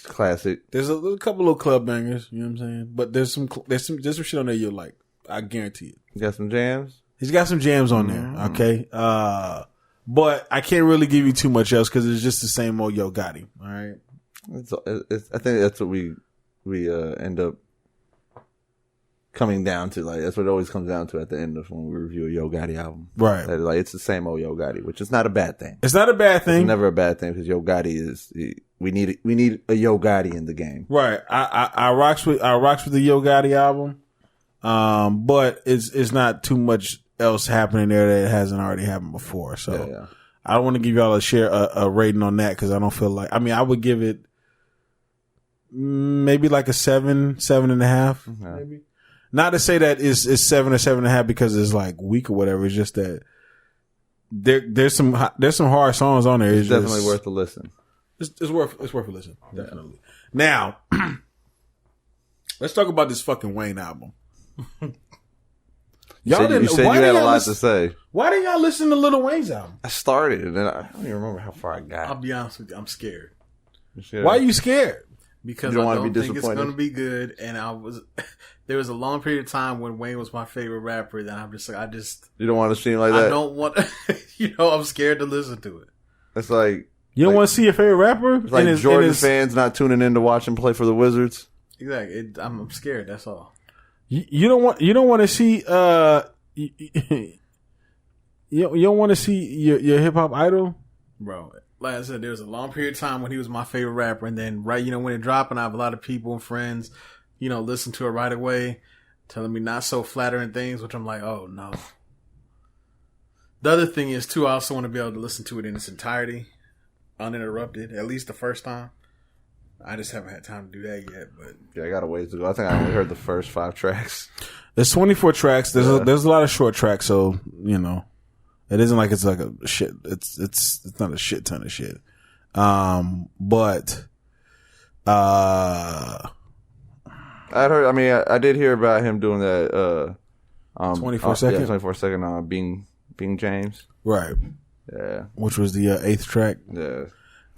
Classic. There's a couple little club bangers, you know what I'm saying? But there's some shit on there you'll like. I guarantee it. You got some jams? He's got some jams on there, okay? But I can't really give you too much else because it's just the same old Yo Gotti, all right? I think that's what we end up coming down to. That's what it always comes down to at the end of when we review a Yo Gotti album. Right. That, it's the same old Yo Gotti, which is not a bad thing. It's not a bad thing. It's never a bad thing because Yo Gotti is... We need a Yo Gotti in the game. Right. I rocks with the Yo Gotti album. But it's not too much else happening there that hasn't already happened before. So I don't want to give y'all a rating on that because I don't feel like. I mean, I would give it maybe like a 7.5, maybe. Not to say that it's 7 or 7.5 because it's like weak or whatever. It's just that there's some hard songs on there. It's definitely worth a listen. It's worth a listen, definitely. Now, let's talk about this fucking Wayne album. You said you had a lot to say. Why didn't y'all listen to Lil Wayne's album? I started and then I don't even remember how far I got. I'll be honest with you, I'm scared. Why are you scared? Because I don't think it's going to be good. And there was a long period of time when Wayne was my favorite rapper. That I'm just like, you don't want to seem like that. I don't want. I'm scared to listen to it. It's like you don't want to see your favorite rapper. It's like Jordan fans not tuning in to watch him play for the Wizards. Exactly. I'm scared. That's all. You don't want to see you don't want to see your hip hop idol, bro. Like I said, there was a long period of time when he was my favorite rapper, and then when it dropped, and I have a lot of people and friends, listen to it right away, telling me not so flattering things, which I'm like, oh no. The other thing is too, I also want to be able to listen to it in its entirety, uninterrupted, at least the first time. I just haven't had time to do that yet, but yeah, I got a ways to go. I think I only heard the first 5 tracks. There's 24 tracks. There's a lot of short tracks, so it isn't like it's like a shit. It's not a shit ton of shit. But I heard. I mean, I did hear about him doing that. 24 second. Yeah, 24 second. Being James. Right. Yeah. Which was the 8th track. Yeah.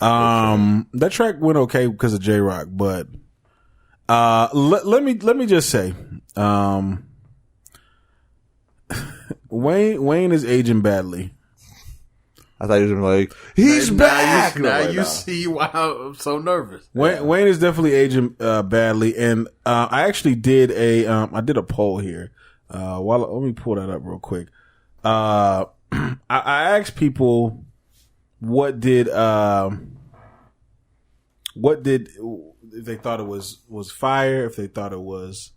That track went okay because of J-Rock, but let me just say, Wayne is aging badly. I thought he was like, he's back. Now you see why I'm so nervous. Wayne is definitely aging badly, and I actually did a poll here. Let me pull that up real quick. I asked people what did if they thought it was fire, if they thought it was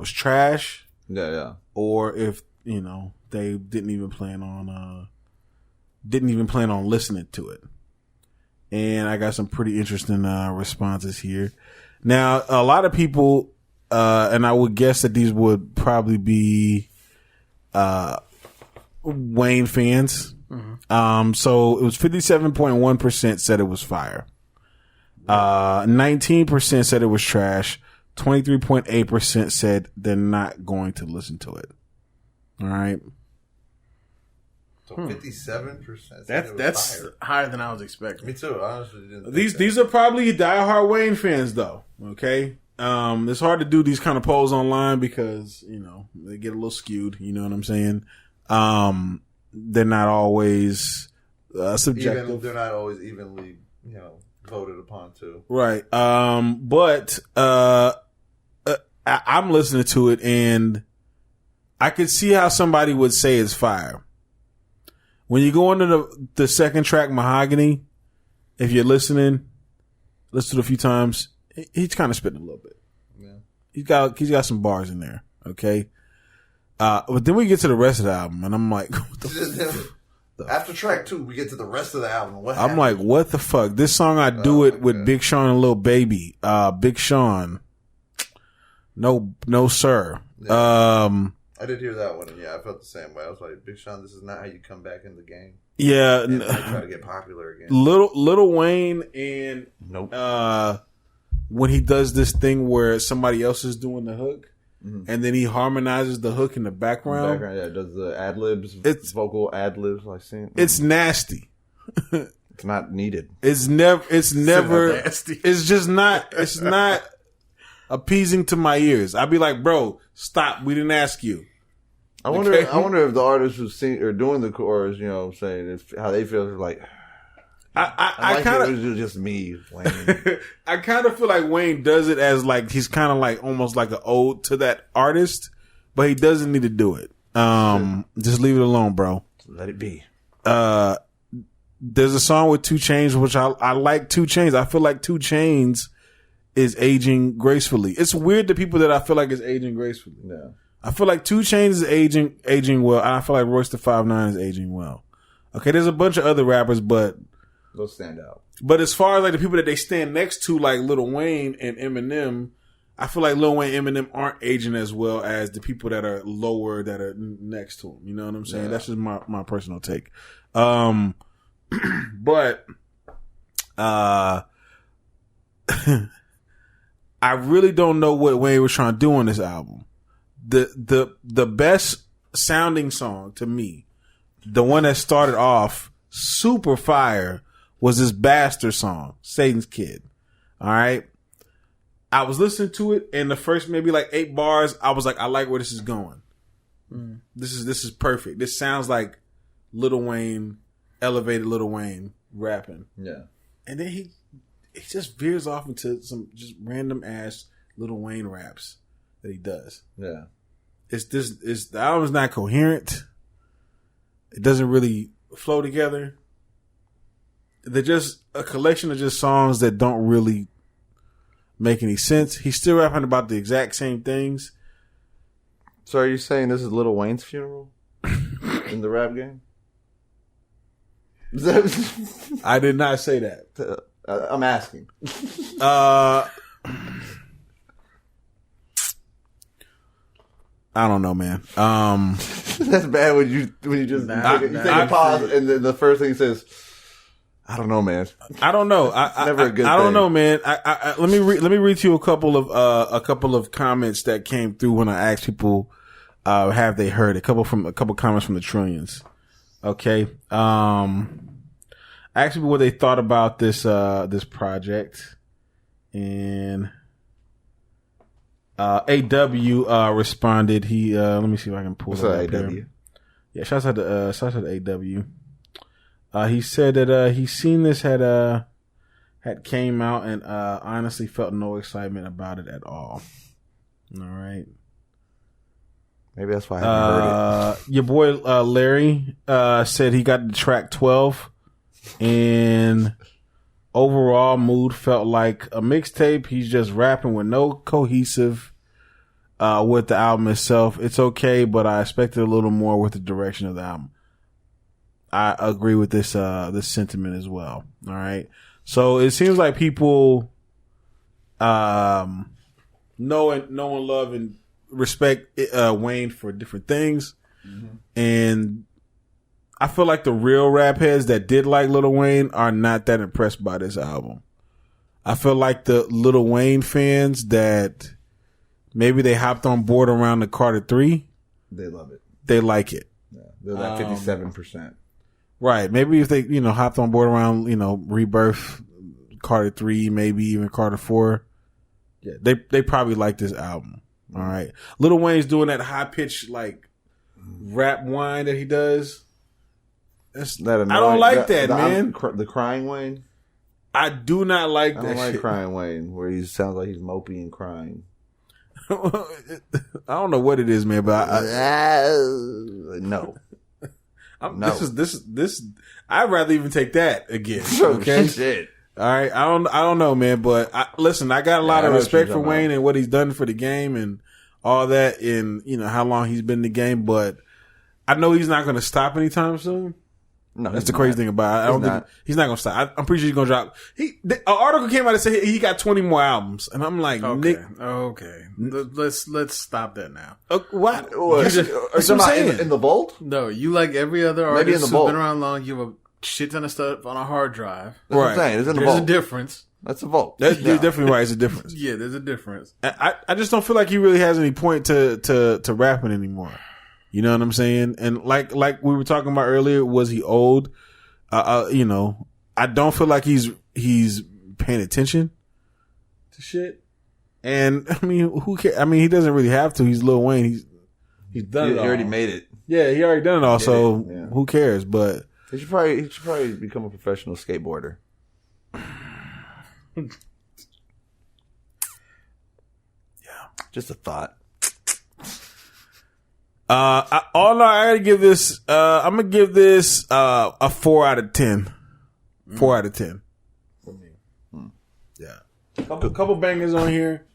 trash, yeah, or if they didn't even plan on listening to it. And I got some pretty interesting responses here. Now, a lot of people, and I would guess that these would probably be Wayne fans. Mm-hmm. So it was 57.1% said it was fire. 19% said it was trash. 23.8% said they're not going to listen to it. All right. So 57%. That's higher than I was expecting. Me too. I honestly didn't. These are probably diehard Wayne fans, though. Okay. It's hard to do these kind of polls online because they get a little skewed. You know what I'm saying? They're not always subjective. They're not always evenly, voted upon too. Right. But I'm listening to it and I could see how somebody would say it's fire. When you go into the second track, Mahogany, if you're listening, listen to it a few times, he's kind of spitting a little bit. Yeah. He's got some bars in there. Okay. But then we get to the rest of the album and I'm like, what the after track 2, we get to the rest of the album. I'm like, what the fuck? This song, I Do It with Big Sean and Lil Baby. Big Sean. No, sir. Yeah. I did hear that one, and I felt the same way. I was like, Big Sean, this is not how you come back in the game. Yeah. And try to get popular again. Lil Wayne and nope. When he does this thing where somebody else is doing the hook, mm-hmm. and then he harmonizes the hook in the background. Does the ad-libs, vocal ad-libs like sing. It's nasty. It's not needed. It's never nasty. It's just not, it's not appeasing to my ears. I'd be like, bro, stop. We didn't ask you. I wonder if the artists who sing or doing the chorus, saying how they feel like. I kind of, it was just me, Wayne. I kind of feel like Wayne does it as like he's kind of like almost like an ode to that artist, but he doesn't need to do it. Just leave it alone, bro. Let it be. There's a song with 2 Chainz, which I like 2 Chainz. I feel like 2 Chainz is aging gracefully. It's weird to people that I feel like is aging gracefully. Yeah. I feel like 2 Chainz is aging well. And I feel like Royce the 5'9" is aging well. Okay, there's a bunch of other rappers, but those stand out. But as far as like the people that they stand next to, like Lil Wayne and Eminem, I feel like Lil Wayne and Eminem aren't aging as well as the people that are lower that are next to him. You know what I'm saying? Yeah. That's just my personal take. But I really don't know what Wayne was trying to do on this album. The best sounding song to me, the one that started off super fire, was this Bastard song, Satan's Kid. All right. I was listening to it, and the first maybe like 8 bars, I was like, I like where this is going. This is perfect. This sounds like Lil Wayne, elevated Lil Wayne rapping. Yeah. And then he just veers off into some just random ass Lil Wayne raps that he does. Yeah. The album's not coherent. It doesn't really flow together. They're just a collection of just songs that don't really make any sense. He's still rapping about the exact same things. So are you saying this is Lil Wayne's funeral in the rap game? I did not say that. I'm asking. I don't know, man. That's bad when you just take a pause and then the first thing he says, I don't know, man. I don't know. Never a good thing. I don't know, man. Let me read to you a couple of comments that came through when I asked people, have they heard a couple comments from the Trillions. Okay. I asked people what they thought about this project, and AW responded. He let me see if I can pull it up here. Yeah, shouts out to AW. He said that he seen this had came out and honestly felt no excitement about it at all. All right. Maybe that's why I haven't heard it. Your boy Larry said he got the track 12, and overall mood felt like a mixtape. He's just rapping with no cohesive with the album itself. It's okay, but I expected a little more with the direction of the album. I agree with this sentiment as well. All right. So it seems like people know and love and respect Wayne for different things. Mm-hmm. And I feel like the real rap heads that did like Lil Wayne are not that impressed by this album. I feel like the Lil Wayne fans that maybe they hopped on board around the Carter 3, they love it. They like it. Yeah, they're like 57%. Right. Maybe if they, hopped on board around, Rebirth, Carter 3, maybe even Carter 4. Yeah, they probably like this album. All right. Lil Wayne's doing that high pitched like rap whine that he does. That's I don't like that, man. The crying Wayne? I do not like that. I don't like crying Wayne, where he sounds like he's mopey and crying. I don't know what it is, man, but no. No. This I'd rather even take that again. Okay. Shit. All right. I don't know, man, but listen, I got a lot of respect for Wayne and what he's done for the game and all that, and how long he's been in the game, but I know he's not going to stop anytime soon. No, that's the crazy thing about it. I don't think he's not going to stop. I'm pretty sure he's going to drop. An article came out and said he got 20 more albums, and I'm like, okay. Let's stop that now. What? In the vault? No, you like every other artist who's been around long. You have a shit ton of stuff on a hard drive. That's what I'm saying. It's in the vault. There's a difference. That's a vault. You're definitely right. It's a difference. Yeah, there's a difference. I just don't feel like he really has any point to rapping anymore. You know what I'm saying? And like we were talking about earlier, was he old? I don't feel like he's paying attention to shit. And I mean, who cares? I mean, he doesn't really have to. He's Lil Wayne. He's done it all. He already made it. Yeah, he already done it all. So who cares? But he should probably become a professional skateboarder. Yeah, just a thought. I gotta give this. I'm gonna give this a 4 out of 10. 4 out of 10 for me. Yeah, couple bangers on here.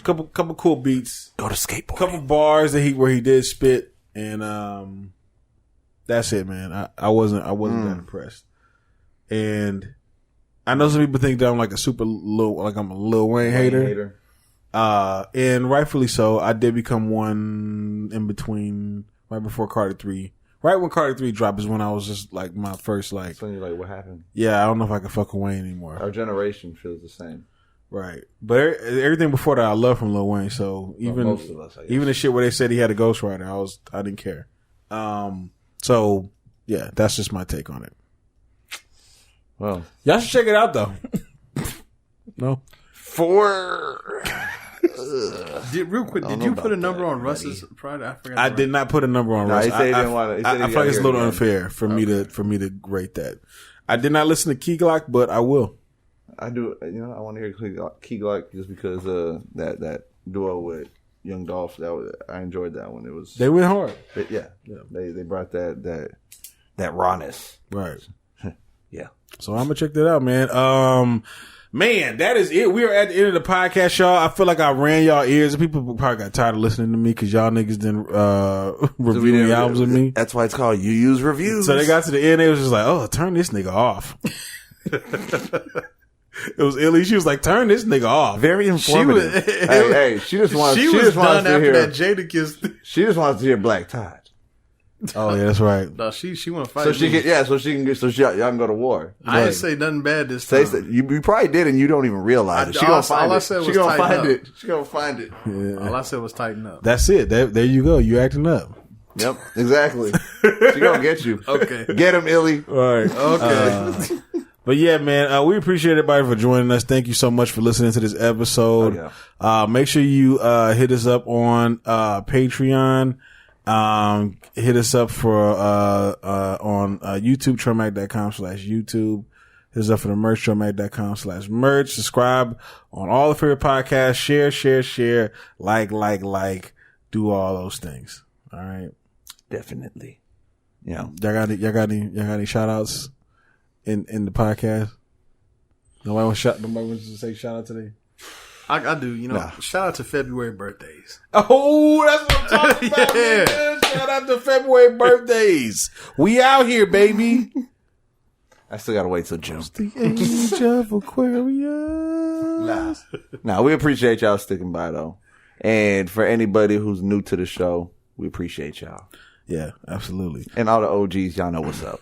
Couple cool beats. Go to skateboarding. Couple bars where he did spit, and That's it, man. I wasn't that impressed. And I know some people think that I'm like a I'm a Lil Wayne hater. And rightfully so. I did become one in between, right before Carter 3. Right when Carter 3 dropped is when I was just like my first like. So you're like, what happened? Yeah, I don't know if I can fuck with Wayne anymore. Our generation feels the same. Right. But everything before that I love from Lil Wayne. So even most of us, I guess. Even the shit where they said he had a ghostwriter, I didn't care. So yeah, that's just my take on it. Well, y'all should check it out though. No. Real quick, did you put a number on Russ's Pride? I did not put a number on Russ. I feel like it's a little unfair for me to rate that. I did not listen to Key Glock, but I will. I do. You know, I want to hear Key Glock just because that duo with Young Dolph. I enjoyed that one. They went hard. They brought that rawness. Right. Yeah. So I'm gonna check that out, man. Man, that is it. We are at the end of the podcast, y'all. I feel like I ran y'all ears, and people probably got tired of listening to me because y'all niggas didn't review the albums with me. That's why it's called UU's Reviews. So they got to the end, they was just like, "Oh, turn this nigga off." It was Illy. She was like, "Turn this nigga off." Very informative. She just wants. She was done after that Jadakiss. She just wants to hear Black Todd. Oh yeah, that's right. No, she want to fight. So she can, y'all can go to war. I didn't say nothing bad this time. You probably did, and you don't even realize it. She gonna find it. She gonna find it. She gonna find it. Yeah. All I said was tighten up. That's it. There you go. You acting up. Yep, exactly. She gonna get you. Okay, get him, Illy. All right. Okay. But yeah, man, we appreciate everybody for joining us. Thank you so much for listening to this episode. Make sure you hit us up on Patreon. Hit us up for on YouTube, trailmatic.com/YouTube. Hit us up for the merch, trailmatic.com/merch. Subscribe on all the favorite podcasts. Share, like, do all those things. All right. Definitely. Yeah. Y'all got any shout outs in the podcast? Nobody wants to say shout out today? I do, shout out to February birthdays. Oh, that's what I'm talking about, man. Shout out to February birthdays. We out here, baby. I still gotta wait till June. The age of Aquarius. Nah, we appreciate y'all sticking by though. And for anybody who's new to the show, we appreciate y'all. Yeah, absolutely. And all the OGs, y'all know what's up.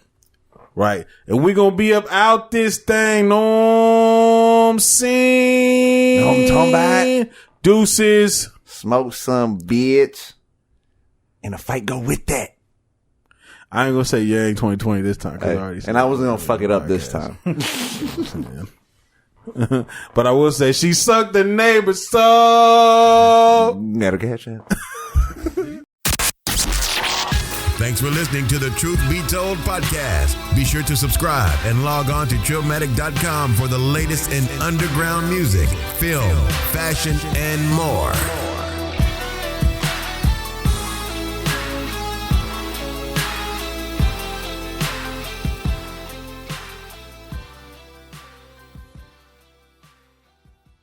Right. And we gonna be up out this thing. Know what I'm saying? Know what I'm talking about? Deuces. Smoke some bitch. And a fight go with that. I ain't gonna say Yang 2020 this time. Cause I already said I wasn't gonna fuck it up this time. But I will say she sucked the neighbor's soul. Never catch it. Thanks for listening to the Truth Be Told podcast. Be sure to subscribe and log on to Trillmatic.com for the latest in underground music, film, fashion, and more.